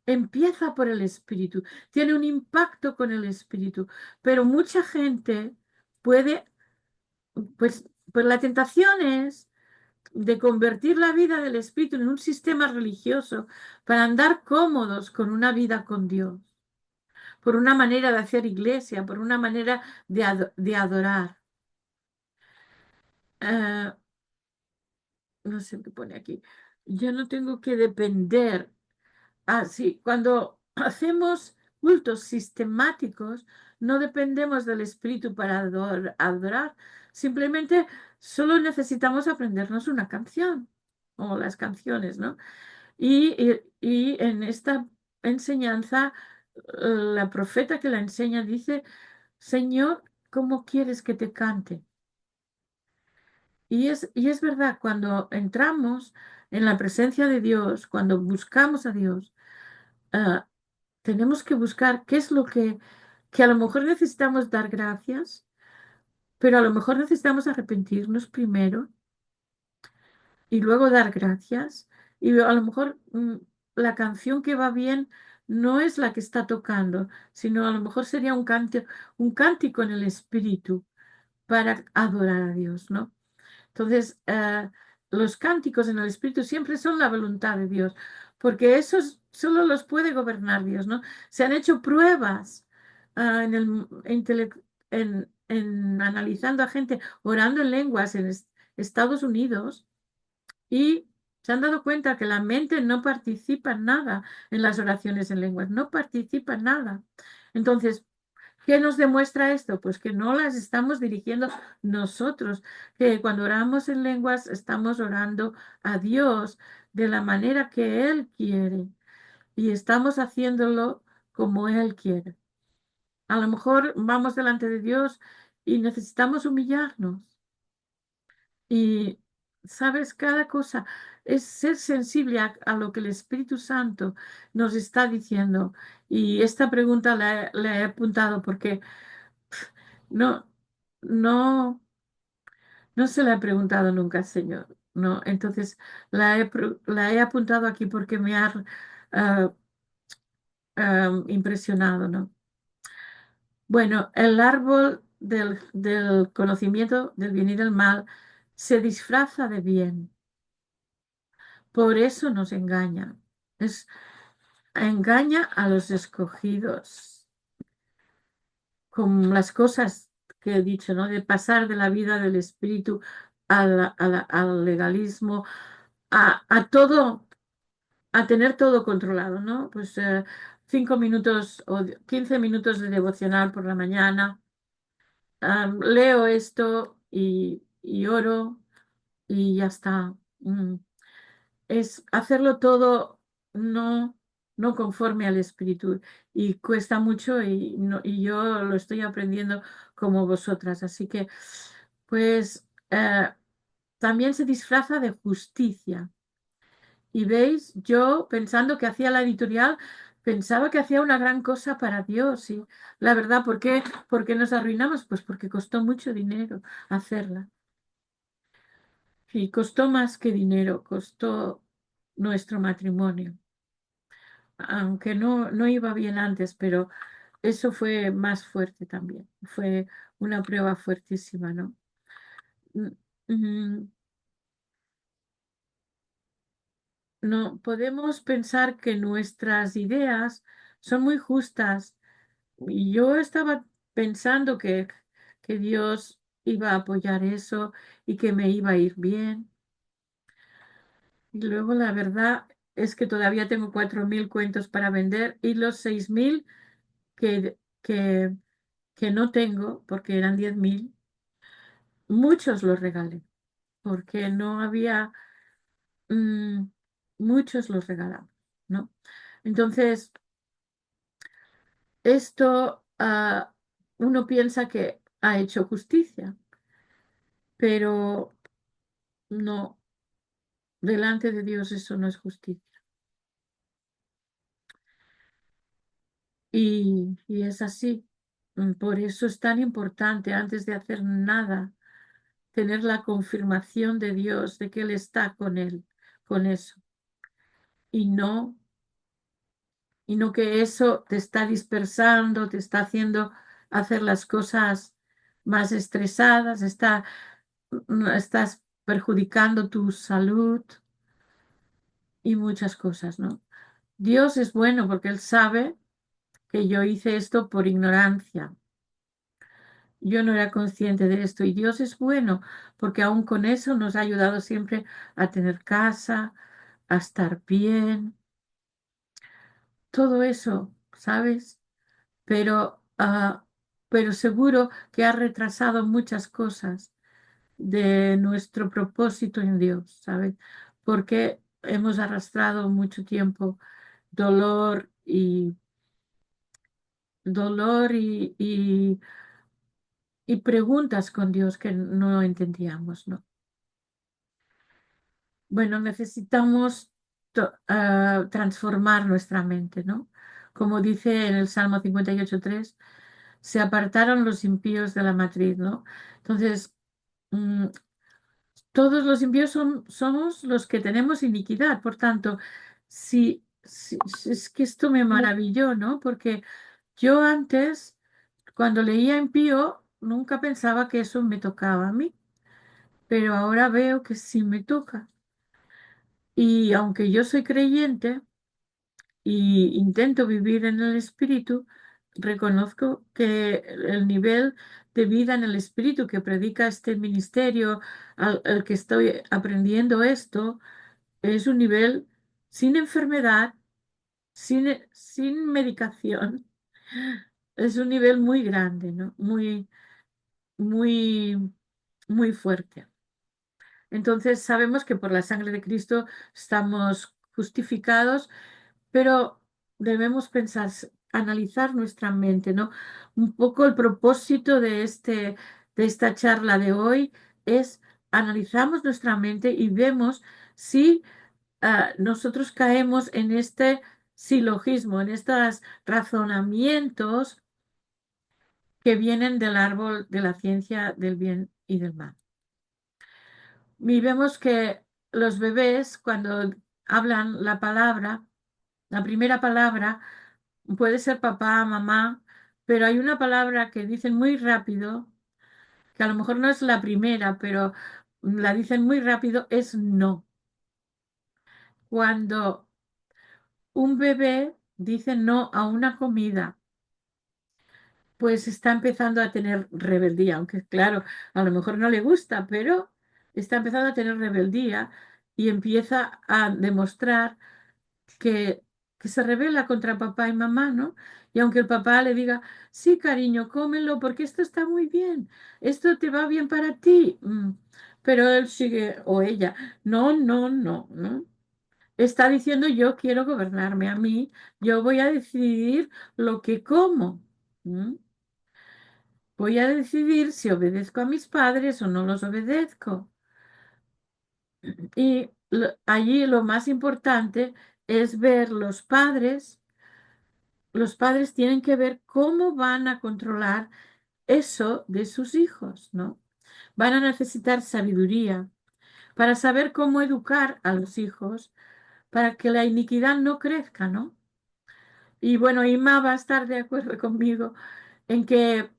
empieza por el espíritu, tiene un impacto con el espíritu, pero mucha gente puede, pues la tentación es de convertir la vida del espíritu en un sistema religioso para andar cómodos con una vida con Dios, por una manera de hacer iglesia, por una manera de adorar. Eh, no sé qué pone aquí. Yo no tengo que depender. Ah, sí, cuando hacemos cultos sistemáticos, no dependemos del espíritu para adorar, simplemente solo necesitamos aprendernos una canción o las canciones, ¿no? Y en esta enseñanza, la profeta que la enseña dice, Señor, ¿cómo quieres que te cante? Y es verdad, cuando entramos en la presencia de Dios, cuando buscamos a Dios, ah, tenemos que buscar qué es lo que a lo mejor necesitamos dar gracias, pero a lo mejor necesitamos arrepentirnos primero. y luego dar gracias. Y a lo mejor la canción que va bien no es la que está tocando, sino a lo mejor sería un cántico en el espíritu para adorar a Dios, ¿no? Entonces, los cánticos en el espíritu siempre son la voluntad de Dios, porque esos solo los puede gobernar Dios, ¿no? Se han hecho pruebas en en analizando a gente orando en lenguas en Estados Unidos y se han dado cuenta que la mente no participa en nada en las oraciones en lenguas, no participa en nada. Entonces, ¿qué nos demuestra esto? Pues que no las estamos dirigiendo nosotros, que cuando oramos en lenguas estamos orando a Dios de la manera que Él quiere y estamos haciéndolo como Él quiere. A lo mejor vamos delante de Dios y necesitamos humillarnos. Y, sabes, cada cosa es ser sensible a lo que el Espíritu Santo nos está diciendo. Y esta pregunta la he apuntado porque no, no, no se la he preguntado nunca al Señor. No, entonces la he apuntado aquí porque me ha ah, impresionado, ¿no? Bueno, el árbol del conocimiento del bien y del mal se disfraza de bien. Por eso nos engaña. Es, engaña a los escogidos con las cosas que he dicho, ¿no? De pasar de la vida del espíritu al legalismo, a todo, a tener todo controlado, ¿no? Pues 5 minutos o 15 minutos de devocional por la mañana. Leo esto y oro y ya está. Es hacerlo todo no, no conforme al espíritu y cuesta mucho y yo lo estoy aprendiendo como vosotras. Así que, pues, también se disfraza de justicia. Y veis, yo pensando que hacía la editorial, pensaba que hacía una gran cosa para Dios. Y la verdad, ¿por qué nos arruinamos? Pues porque costó mucho dinero hacerla. Y costó más que dinero, costó nuestro matrimonio. Aunque no iba bien antes, pero eso fue más fuerte también. Fue una prueba fuertísima, ¿no? Mm, mm, No podemos pensar que nuestras ideas son muy justas. Y yo estaba pensando que Dios iba a apoyar eso y que me iba a ir bien. Y luego la verdad es que todavía tengo 4.000 cuentos para vender y los 6.000 que no tengo, porque eran 10.000, muchos los regalé, porque no había, mm, muchos los regalamos, ¿no? Entonces, esto uno piensa que ha hecho justicia, pero no, delante de Dios eso no es justicia. Y es así. Por eso es tan importante antes de hacer nada tener la confirmación de Dios de que Él está con él, con eso. Y no, y no que eso te está dispersando, te está haciendo hacer las cosas más estresadas, estás perjudicando tu salud y muchas cosas, ¿no? Dios es bueno porque Él sabe que yo hice esto por ignorancia. Yo no era consciente de esto y Dios es bueno porque aún con eso nos ha ayudado siempre a tener casa, a estar bien, todo eso, ¿sabes? Pero, pero seguro que ha retrasado muchas cosas de nuestro propósito en Dios, ¿sabes? Porque hemos arrastrado mucho tiempo dolor y preguntas con Dios que no entendíamos, ¿no? Bueno, necesitamos transformar nuestra mente, ¿no? Como dice en el Salmo 58:3, se apartaron los impíos de la matriz, ¿no? Entonces, mm, todos los impíos somos los que tenemos iniquidad. Por tanto, si es que esto me maravilló, ¿no? Porque yo antes, cuando leía impío, nunca pensaba que eso me tocaba a mí, pero ahora veo que sí me toca. Y aunque yo soy creyente y intento vivir en el espíritu, reconozco que el nivel de vida en el espíritu que predica este ministerio, al que estoy aprendiendo esto, es un nivel sin enfermedad, sin medicación. Es un nivel muy grande, ¿no? Muy, muy fuerte. Entonces sabemos que por la sangre de Cristo estamos justificados, pero debemos pensar, analizar nuestra mente, ¿no? Un poco el propósito de esta charla de hoy es analizamos nuestra mente y vemos si nosotros caemos en este silogismo, en estos razonamientos que vienen del árbol de la ciencia del bien y del mal. Y vemos que los bebés, cuando hablan la palabra, la primera palabra puede ser papá, mamá, pero hay una palabra que dicen muy rápido, que a lo mejor no es la primera, pero la dicen muy rápido, es no. Cuando un bebé dice no a una comida, pues está empezando a tener rebeldía, aunque claro, a lo mejor no le gusta, pero está empezando a tener rebeldía y empieza a demostrar que, que se rebela contra papá y mamá, ¿no? Y aunque el papá le diga, sí, cariño, cómelo porque esto está muy bien, esto te va bien para ti, pero él sigue, o ella, no, no, no, ¿no? Está diciendo, yo quiero gobernarme a mí, yo voy a decidir lo que como. Voy a decidir si obedezco a mis padres o no los obedezco. Y allí lo más importante es ver los padres tienen que ver cómo van a controlar eso de sus hijos, ¿no? Van a necesitar sabiduría para saber cómo educar a los hijos para que la iniquidad no crezca, ¿no? Y bueno, Ima va a estar de acuerdo conmigo en que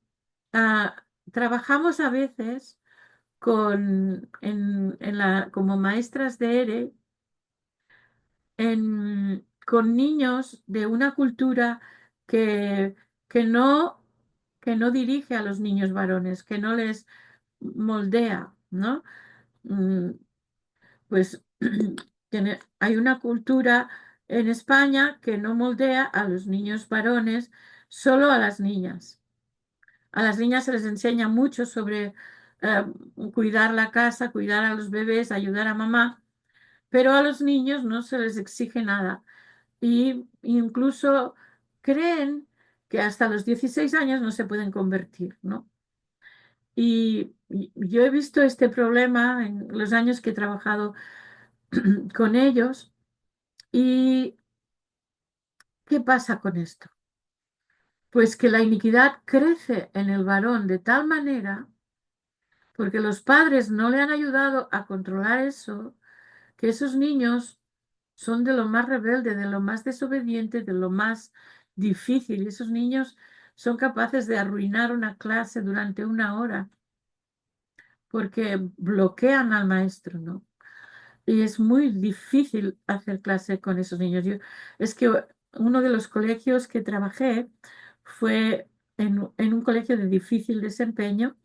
trabajamos a veces como maestras de ERE con niños de una cultura que, que no, que no dirige a los niños varones, que no les moldea, ¿no? Mm, Pues hay una cultura en España que no moldea a los niños varones, solo a las niñas. A las niñas se les enseña mucho sobre eh, cuidar la casa, cuidar a los bebés, ayudar a mamá, pero a los niños no se les exige nada. Y incluso creen que hasta los 16 años no se pueden convertir, ¿no? Y yo he visto este problema en los años que he trabajado con ellos. ¿Y qué pasa con esto? Pues que la iniquidad crece en el varón de tal manera, porque los padres no le han ayudado a controlar eso, que esos niños son de lo más rebelde, de lo más desobediente, de lo más difícil. Esos niños son capaces de arruinar una clase durante una hora porque bloquean al maestro, ¿no? Y es muy difícil hacer clase con esos niños. Es que uno de los colegios que trabajé fue en un colegio de difícil desempeño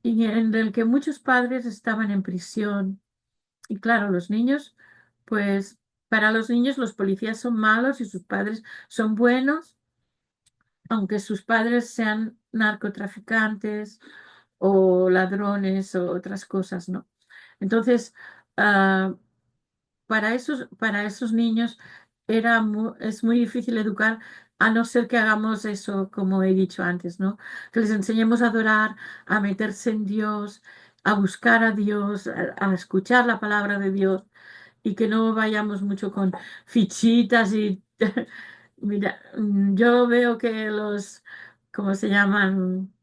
y en el que muchos padres estaban en prisión. Y claro, los niños, pues para los niños los policías son malos y sus padres son buenos, aunque sus padres sean narcotraficantes o ladrones o otras cosas, ¿no? Entonces, ah, para esos niños es muy difícil educar, a no ser que hagamos eso, como he dicho antes, ¿no? Que les enseñemos a adorar, a meterse en Dios, a buscar a Dios, a escuchar la palabra de Dios y que no vayamos mucho con fichitas y mira, yo veo que ¿cómo se llaman?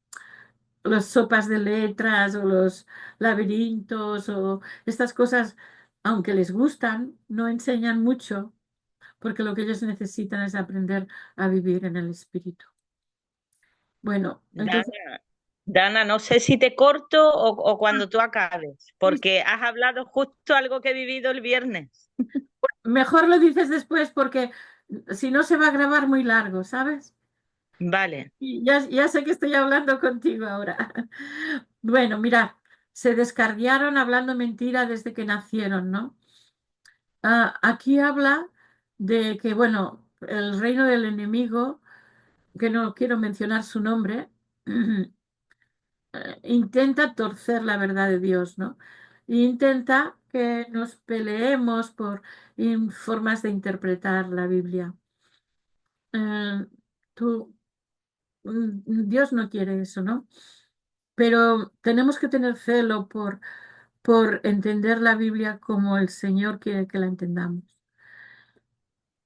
las sopas de letras o los laberintos o estas cosas, aunque les gustan, no enseñan mucho porque lo que ellos necesitan es aprender a vivir en el espíritu. Bueno, entonces, Dana, Dana, no sé si te corto o cuando tú acabes, porque has hablado justo algo que he vivido el viernes. mejor lo dices después porque si no se va a grabar muy largo, ¿sabes? Vale. Y ya sé que estoy hablando contigo ahora. Bueno, mira, se descarriaron hablando mentira desde que nacieron, ¿no? Aquí habla de que, bueno, el reino del enemigo, que no quiero mencionar su nombre, intenta torcer la verdad de Dios, ¿no? Intenta que nos peleemos por formas de interpretar la Biblia. Eh, tú, Dios no quiere eso, ¿no? Pero tenemos que tener celo por entender la Biblia como el Señor quiere que la entendamos,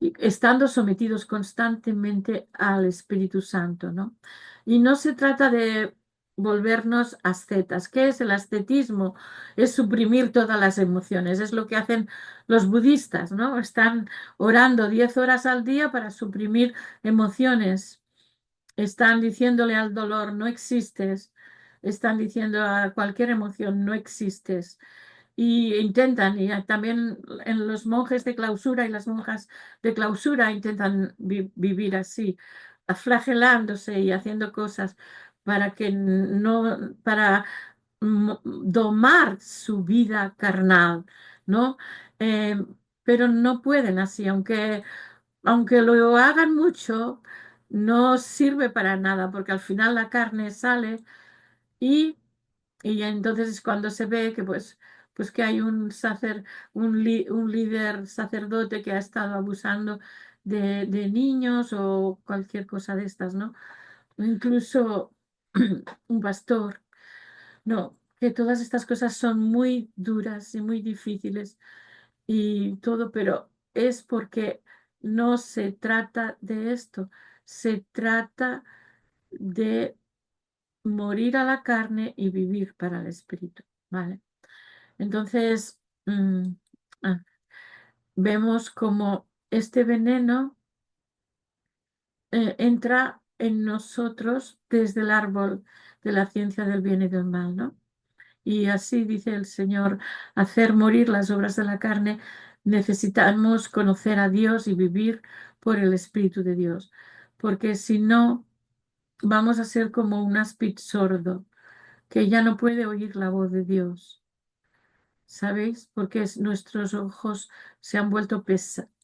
y estando sometidos constantemente al Espíritu Santo, ¿no? Y no se trata de volvernos ascetas. ¿Qué es el ascetismo? Es suprimir todas las emociones. Es lo que hacen los budistas, ¿no? Están orando 10 horas al día para suprimir emociones. Están diciéndole al dolor, no existes. Están diciendo a cualquier emoción, no existes. Y intentan, y también en los monjes de clausura y las monjas de clausura intentan vivir así, flagelándose y haciendo cosas para que no, para domar su vida carnal, ¿no? Eh, pero no pueden así, aunque lo hagan mucho, no sirve para nada, porque al final la carne sale y, y entonces es cuando se ve que pues que hay un líder sacerdote que ha estado abusando de niños o cualquier cosa de estas, ¿no? O incluso un pastor. No, que todas estas cosas son muy duras y muy difíciles y todo, pero es porque no se trata de esto, se trata de morir a la carne y vivir para el espíritu, ¿vale? Entonces, ah, vemos como este veneno entra en nosotros desde el árbol de la ciencia del bien y del mal, ¿no? Y así dice el Señor, hacer morir las obras de la carne, necesitamos conocer a Dios y vivir por el Espíritu de Dios, porque si no, vamos a ser como un áspid sordo que ya no puede oír la voz de Dios, ¿sabéis? Porque nuestros ojos se han vuelto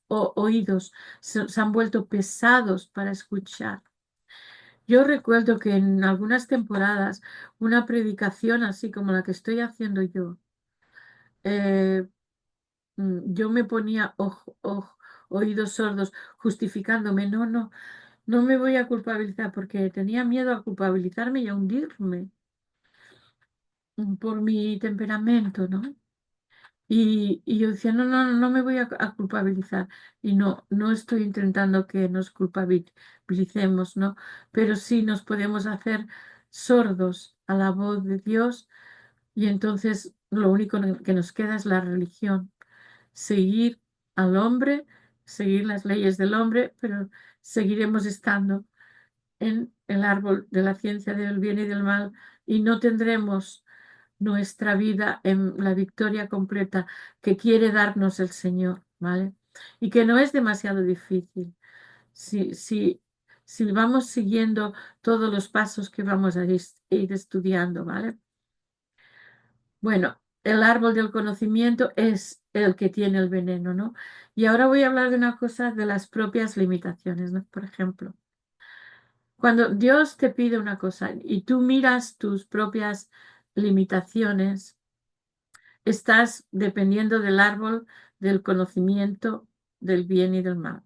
oídos, se han vuelto pesados para escuchar. Yo recuerdo que en algunas temporadas una predicación así como la que estoy haciendo yo, eh, yo me ponía oídos sordos justificándome, no me voy a culpabilizar porque tenía miedo a culpabilizarme y a hundirme por mi temperamento, ¿no? Y yo decía, no me voy a culpabilizar. Y no estoy intentando que nos culpabilicemos, ¿no? Pero sí nos podemos hacer sordos a la voz de Dios y entonces lo único que nos queda es la religión. Seguir al hombre, seguir las leyes del hombre, pero seguiremos estando en el árbol de la ciencia del bien y del mal y no tendremos nuestra vida en la victoria completa que quiere darnos el Señor, ¿vale? Y que no es demasiado difícil. Si, si, si vamos siguiendo todos los pasos que vamos a ir estudiando, ¿vale? Bueno, el árbol del conocimiento es el que tiene el veneno, ¿no? Y ahora voy a hablar de una cosa de las propias limitaciones, ¿no? Por ejemplo, cuando Dios te pide una cosa y tú miras tus propias limitaciones, estás dependiendo del árbol del conocimiento del bien y del mal.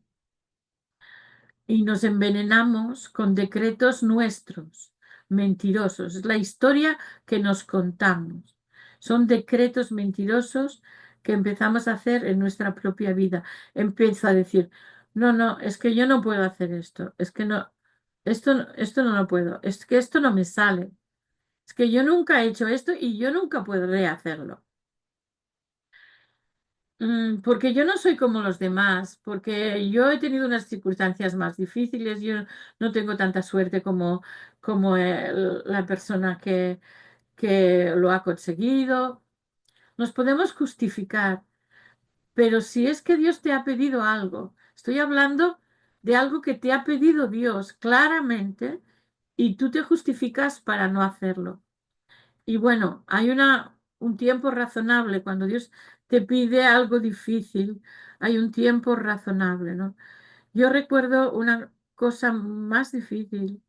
Y nos envenenamos con decretos nuestros, mentirosos. Es la historia que nos contamos. Son decretos mentirosos que empezamos a hacer en nuestra propia vida. Empiezo a decir, no, es que yo no puedo hacer esto, es que no, esto no lo puedo, es que esto no me sale. Es que yo nunca he hecho esto y yo nunca podré hacerlo. Porque yo no soy como los demás, porque yo he tenido unas circunstancias más difíciles, yo no tengo tanta suerte como la persona que lo ha conseguido. Nos podemos justificar, pero si es que Dios te ha pedido algo, estoy hablando de algo que te ha pedido Dios claramente y tú te justificas para no hacerlo. Y bueno, hay un tiempo razonable cuando Dios te pide algo difícil, hay un tiempo razonable, ¿no? Yo recuerdo una cosa más difícil,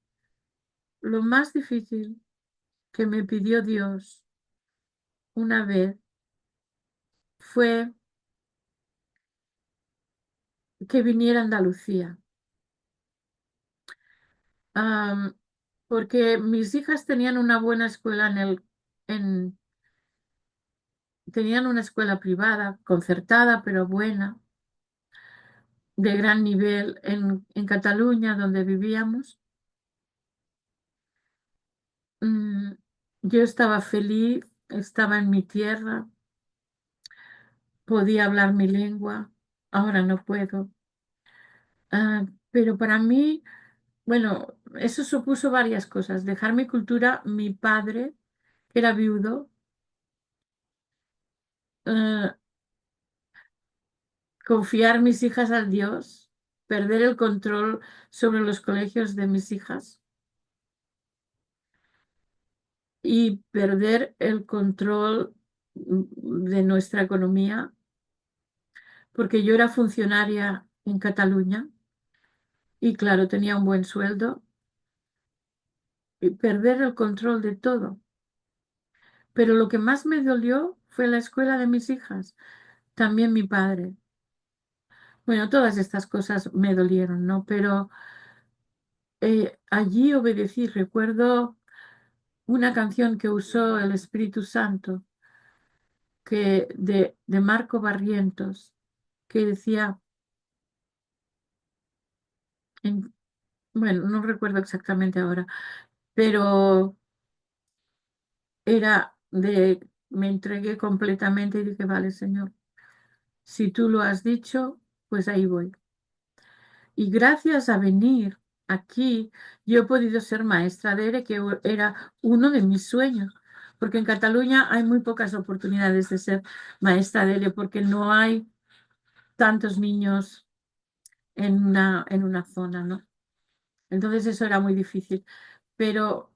lo más difícil que me pidió Dios una vez fue que viniera a Andalucía. Am, Porque mis hijas tenían una buena escuela en, tenían una escuela privada, concertada, pero buena, de gran nivel en Cataluña, donde vivíamos. Mm, yo estaba feliz, estaba en mi tierra, podía hablar mi lengua, ahora no puedo. Pero para mí, bueno, eso supuso varias cosas. Dejar mi cultura, mi padre, que era viudo, eh, confiar mis hijas al Dios, perder el control sobre los colegios de mis hijas y perder el control de nuestra economía, porque yo era funcionaria en Cataluña y claro, tenía un buen sueldo y perder el control de todo. Pero lo que más me dolió fue la escuela de mis hijas, también mi padre. Bueno, todas estas cosas me dolieron, ¿no? Pero allí obedecí. Recuerdo una canción que usó el Espíritu Santo, de Marco Barrientos, que decía, en- bueno, no recuerdo exactamente ahora, pero me entregué completamente y dije, vale, Señor, si tú lo has dicho, pues ahí voy. Y gracias a venir aquí, yo he podido ser maestra de ERE, que era uno de mis sueños, porque en Cataluña hay muy pocas oportunidades de ser maestra de ERE, porque no hay tantos niños en una zona, ¿no? Entonces eso era muy difícil. Pero,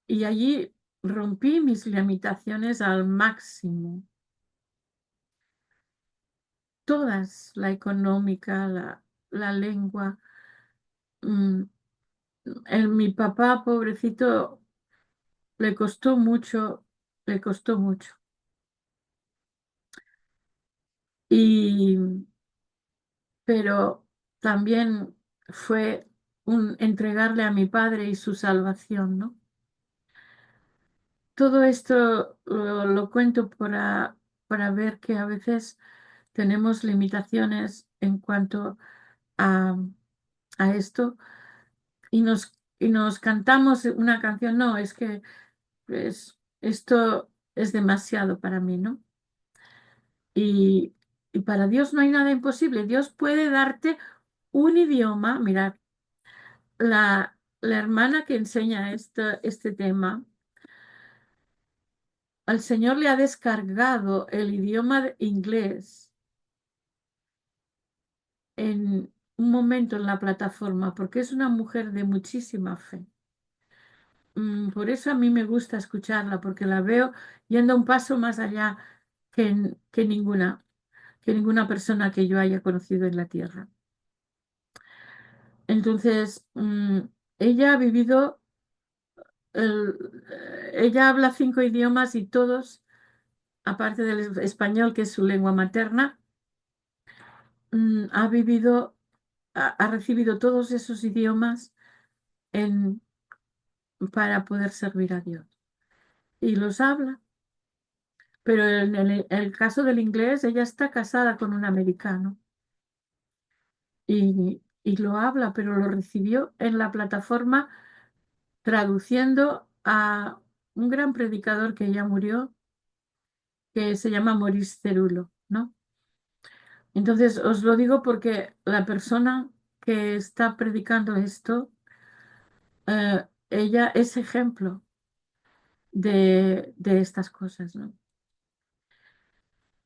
y allí rompí mis limitaciones al máximo, todas, la económica, la lengua. Mm, mi papá, pobrecito, le costó mucho, le costó mucho. Y, pero también fue un entregarle a mi padre y su salvación, ¿no? Todo esto lo cuento para ver que a veces tenemos limitaciones en cuanto a, a esto y nos cantamos una canción. No, es que esto es demasiado para mí, ¿no? Y, y para Dios no hay nada imposible. Dios puede darte un idioma. Mirad, la hermana que enseña este tema, al Señor le ha descargado el idioma inglés en un momento en la plataforma, porque es una mujer de muchísima fe. Por eso a mí me gusta escucharla, porque la veo yendo un paso más allá que ninguna persona que yo haya conocido en la tierra. Entonces, ella ha vivido, ella habla 5 idiomas y todos, aparte del español, que es su lengua materna, ha vivido, ha recibido todos esos idiomas en, para poder servir a Dios. Y los habla. Pero en el caso del inglés, ella está casada con un americano y lo habla, pero lo recibió en la plataforma traduciendo a un gran predicador que ya murió, que se llama Maurice Cerulo, ¿no? Entonces, os lo digo porque la persona que está predicando esto, ella es ejemplo de estas cosas, ¿no?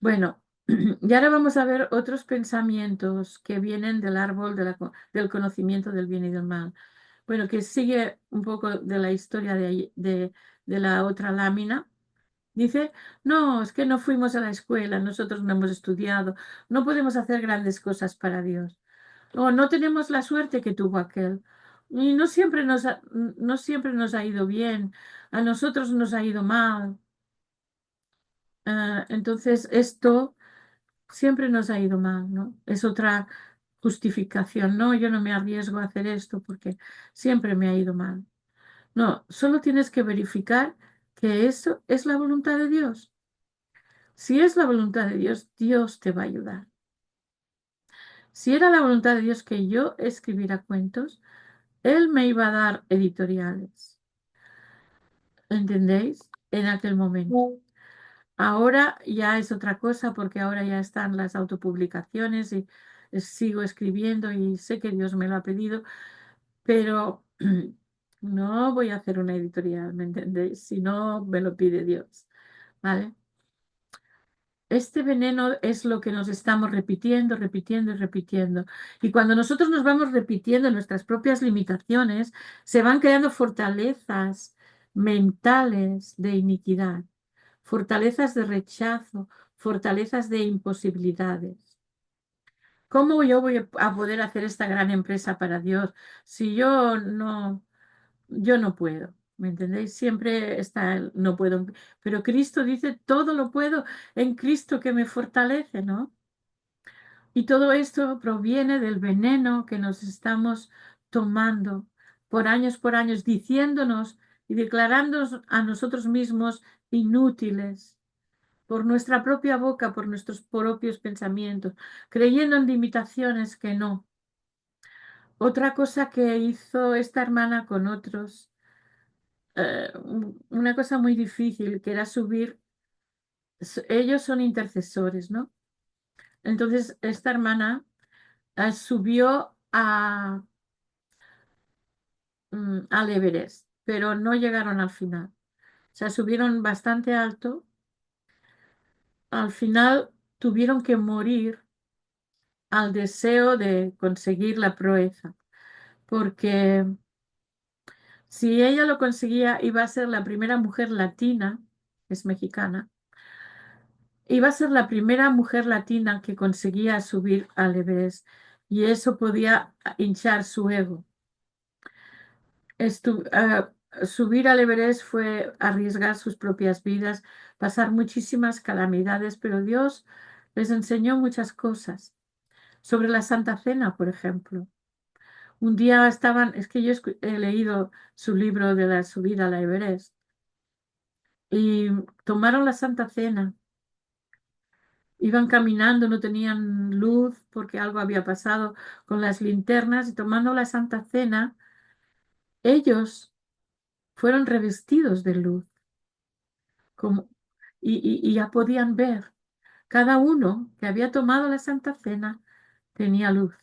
Bueno, y ahora vamos a ver otros pensamientos que vienen del árbol del conocimiento del bien y del mal. Bueno, que sigue un poco de la historia de la otra lámina. Dice, no, es que no fuimos a la escuela, nosotros no hemos estudiado, no podemos hacer grandes cosas para Dios. O no tenemos la suerte que tuvo aquel. Y no siempre nos ha ido bien, a nosotros nos ha ido mal. Entonces, esto siempre nos ha ido mal, ¿no? Es otra justificación. No, yo no me arriesgo a hacer esto porque siempre me ha ido mal. No, solo tienes que verificar que eso es la voluntad de Dios. Si es la voluntad de Dios, Dios te va a ayudar. Si era la voluntad de Dios que yo escribiera cuentos, Él me iba a dar editoriales. ¿Entendéis? En aquel momento. Ahora ya es otra cosa porque ahora ya están las autopublicaciones y sigo escribiendo y sé que Dios me lo ha pedido, pero no voy a hacer una editorial, ¿me entendéis? Si no me lo pide Dios, ¿vale? Este veneno es lo que nos estamos repitiendo, repitiendo y repitiendo. Y cuando nosotros nos vamos repitiendo nuestras propias limitaciones, se van creando fortalezas mentales de iniquidad, fortalezas de rechazo, fortalezas de imposibilidades. ¿Cómo yo voy a poder hacer esta gran empresa para Dios si yo no puedo? ¿Me entendéis? Siempre está el no puedo. Pero Cristo dice, todo lo puedo en Cristo que me fortalece, ¿no? Y todo esto proviene del veneno que nos estamos tomando por años, diciéndonos y declarándonos a nosotros mismos inútiles por nuestra propia boca, por nuestros propios pensamientos, creyendo en limitaciones que no. Otra cosa que hizo esta hermana con otros, una cosa muy difícil, que era subir, ellos son intercesores, ¿no? Entonces, esta hermana subió al Everest, pero no llegaron al final. O sea, subieron bastante alto. Al final tuvieron que morir al deseo de conseguir la proeza, porque si ella lo conseguía, iba a ser la primera mujer latina, es mexicana, iba a ser la primera mujer latina que conseguía subir al Everest y eso podía hinchar su ego. Subir al Everest fue arriesgar sus propias vidas, pasar muchísimas calamidades, pero Dios les enseñó muchas cosas. Sobre la Santa Cena, por ejemplo. Un día es que yo he leído su libro de la subida a la Everest, y tomaron la Santa Cena. Iban caminando, no tenían luz porque algo había pasado con las linternas y tomando la Santa Cena, ellos fueron revestidos de luz como, y ya podían ver. Cada uno que había tomado la Santa Cena tenía luz.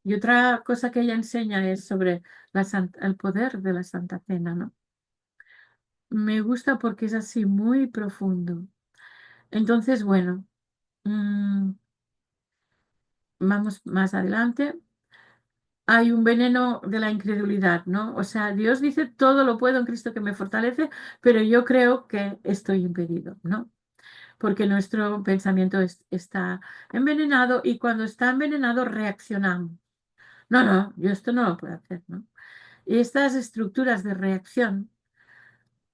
Y otra cosa que ella enseña es sobre el poder de la Santa Cena, ¿no? Me gusta porque es así muy profundo. Entonces, bueno, mm, vamos más adelante. Hay un veneno de la incredulidad, ¿no? O sea, Dios dice, todo lo puedo en Cristo que me fortalece, pero yo creo que estoy impedido, ¿no? Porque nuestro pensamiento está envenenado y cuando está envenenado reaccionamos. No, no, yo esto no lo puedo hacer, ¿no? Y estas estructuras de reacción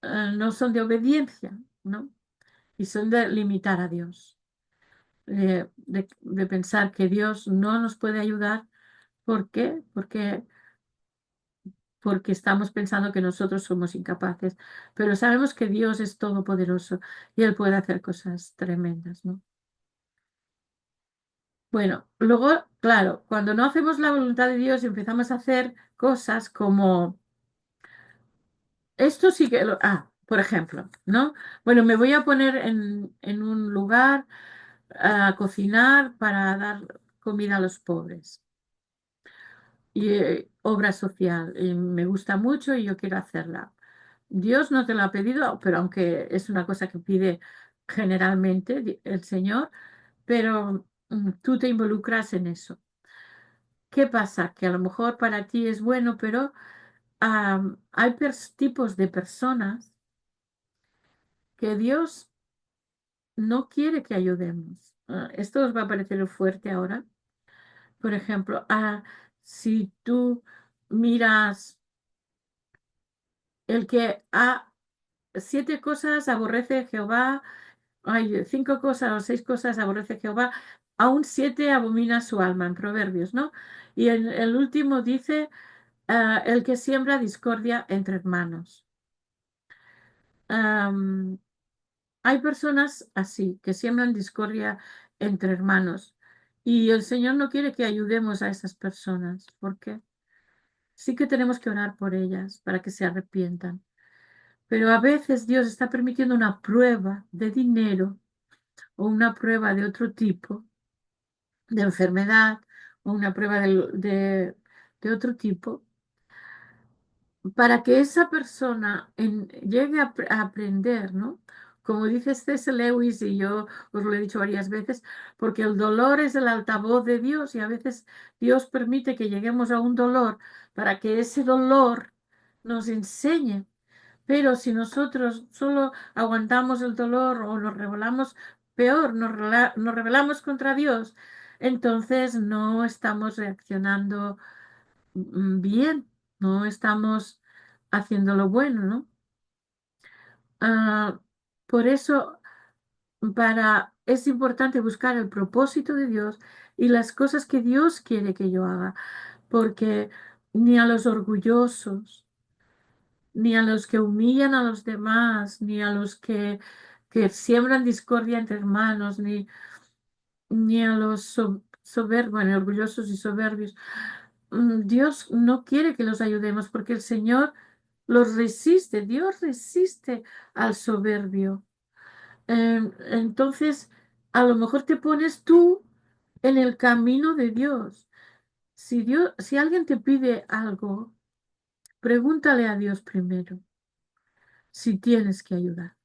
no son de obediencia, ¿no? Y son de limitar a Dios, de pensar que Dios no nos puede ayudar. ¿Por qué? Porque estamos pensando que nosotros somos incapaces, pero sabemos que Dios es todopoderoso y Él puede hacer cosas tremendas, ¿no? Bueno, luego, claro, cuando no hacemos la voluntad de Dios y empezamos a hacer cosas como esto sí que por ejemplo, ¿no? Bueno, me voy a poner en un lugar a cocinar para dar comida a los pobres. Y obra social. Y me gusta mucho y yo quiero hacerla. Dios no te lo ha pedido, pero aunque es una cosa que pide generalmente el Señor, pero tú te involucras en eso. ¿Qué pasa? Que a lo mejor para ti es bueno, pero hay tipos de personas que Dios no quiere que ayudemos. Esto os va a parecer fuerte ahora. Por ejemplo, si tú miras el que a 7 cosas aborrece Jehová, hay 5 cosas o 6 cosas aborrece Jehová, aún 7 abomina su alma, en Proverbios, ¿no? Y en el último dice, el que siembra discordia entre hermanos. Am, Hay personas así, que siembran discordia entre hermanos. Y el Señor no quiere que ayudemos a esas personas, porque sí que tenemos que orar por ellas para que se arrepientan. Pero a veces Dios está permitiendo una prueba de dinero o una prueba de otro tipo, de enfermedad o una prueba de otro tipo, para que esa persona llegue a aprender, ¿no? Como dice C.S. Lewis, y yo os lo he dicho varias veces, porque el dolor es el altavoz de Dios y a veces Dios permite que lleguemos a un dolor para que ese dolor nos enseñe. Pero si nosotros solo aguantamos el dolor o nos rebelamos, peor, nos rebelamos contra Dios, entonces no estamos reaccionando bien, no estamos haciendo lo bueno, ¿no? Ah, por eso, es importante buscar el propósito de Dios y las cosas que Dios quiere que yo haga, porque ni a los orgullosos, ni a los que humillan a los demás, ni a los que siembran discordia entre hermanos, ni a los soberbios, bueno, orgullosos y soberbios. Dios no quiere que los ayudemos porque el Señor los resiste, Dios resiste al soberbio. Entonces, a lo mejor te pones tú en el camino de Dios. Si alguien te pide algo, pregúntale a Dios primero si tienes que ayudar.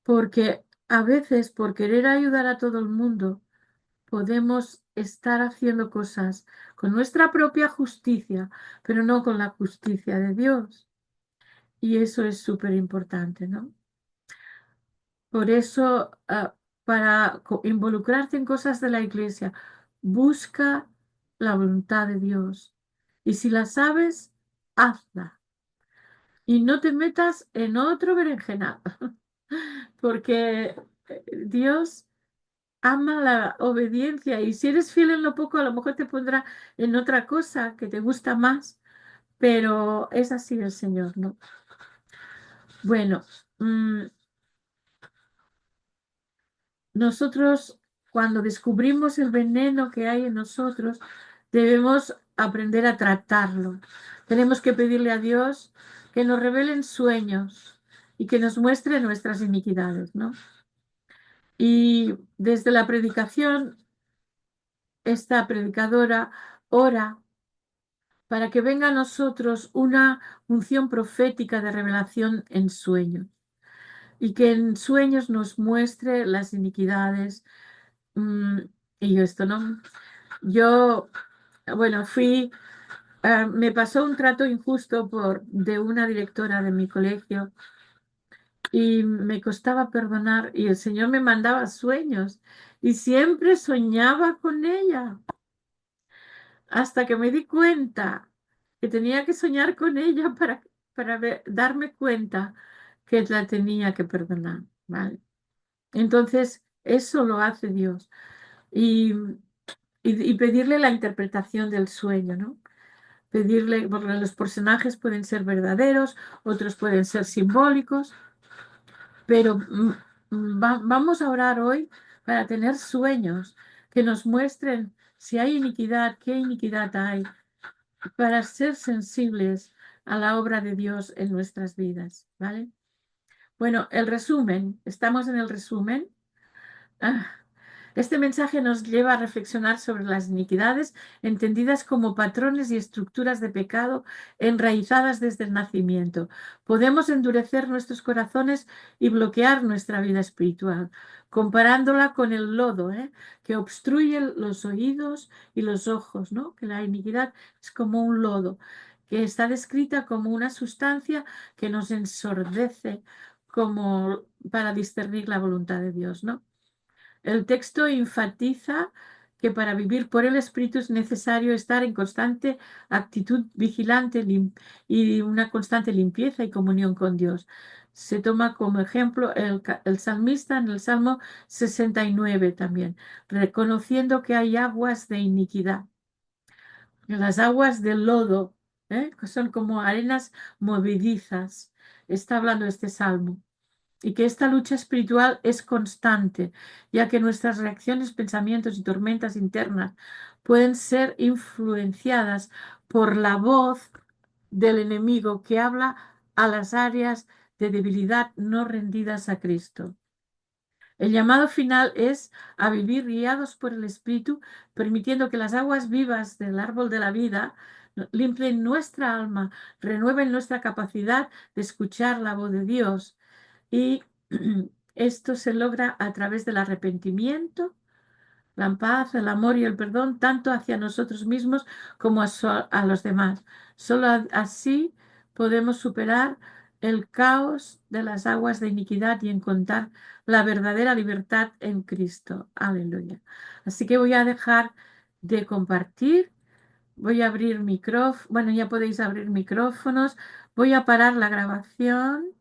Porque a veces, por querer ayudar a todo el mundo, podemos estar haciendo cosas con nuestra propia justicia, pero no con la justicia de Dios. Y eso es súper importante, ¿no? Por eso, para involucrarte en cosas de la iglesia, busca la voluntad de Dios. Y si la sabes, hazla. Y no te metas en otro berenjenal, porque Dios ama la obediencia y si eres fiel en lo poco, a lo mejor te pondrá en otra cosa que te gusta más, pero es así el Señor, ¿no? Bueno, mm, nosotros cuando descubrimos el veneno que hay en nosotros, debemos aprender a tratarlo. Tenemos que pedirle a Dios que nos revelen sueños y que nos muestre nuestras iniquidades, ¿no? Y desde la predicación, esta predicadora ora para que venga a nosotros una unción profética de revelación en sueños y que en sueños nos muestre las iniquidades. mm, y yo esto no, yo, bueno, me pasó un trato injusto de una directora de mi colegio y me costaba perdonar y el Señor me mandaba sueños y siempre soñaba con ella hasta que me di cuenta que tenía que soñar con ella para darme cuenta que la tenía que perdonar, ¿vale? Entonces, eso lo hace Dios. Y, y pedirle la interpretación del sueño, ¿no? Pedirle, porque los personajes pueden ser verdaderos, otros pueden ser simbólicos, pero vamos a orar hoy para tener sueños que nos muestren si hay iniquidad, qué iniquidad hay, para ser sensibles a la obra de Dios en nuestras vidas, ¿vale? Bueno, el resumen, estamos en el resumen. Ah, Este mensaje nos lleva a reflexionar sobre las iniquidades entendidas como patrones y estructuras de pecado enraizadas desde el nacimiento. Podemos endurecer nuestros corazones y bloquear nuestra vida espiritual, comparándola con el lodo, que obstruye los oídos y los ojos, ¿no? Que la iniquidad es como un lodo, que está descrita como una sustancia que nos ensordece como para discernir la voluntad de Dios, ¿no? El texto enfatiza que para vivir por el Espíritu es necesario estar en constante actitud vigilante y una constante limpieza y comunión con Dios. Se toma como ejemplo el salmista en el Salmo 69 también, reconociendo que hay aguas de iniquidad, las aguas del lodo, que son como arenas movedizas. Está hablando este salmo y que esta lucha espiritual es constante, ya que nuestras reacciones, pensamientos y tormentas internas pueden ser influenciadas por la voz del enemigo que habla a las áreas de debilidad no rendidas a Cristo. El llamado final es a vivir guiados por el Espíritu, permitiendo que las aguas vivas del árbol de la vida limpien nuestra alma, renueven nuestra capacidad de escuchar la voz de Dios. Y esto se logra a través del arrepentimiento, la paz, el amor y el perdón, tanto hacia nosotros mismos como a los demás. Solo así podemos superar el caos de las aguas de iniquidad y encontrar la verdadera libertad en Cristo. Aleluya. Así que voy a dejar de compartir. Voy a abrir micrófono. Bueno, ya podéis abrir micrófonos. Voy a parar la grabación.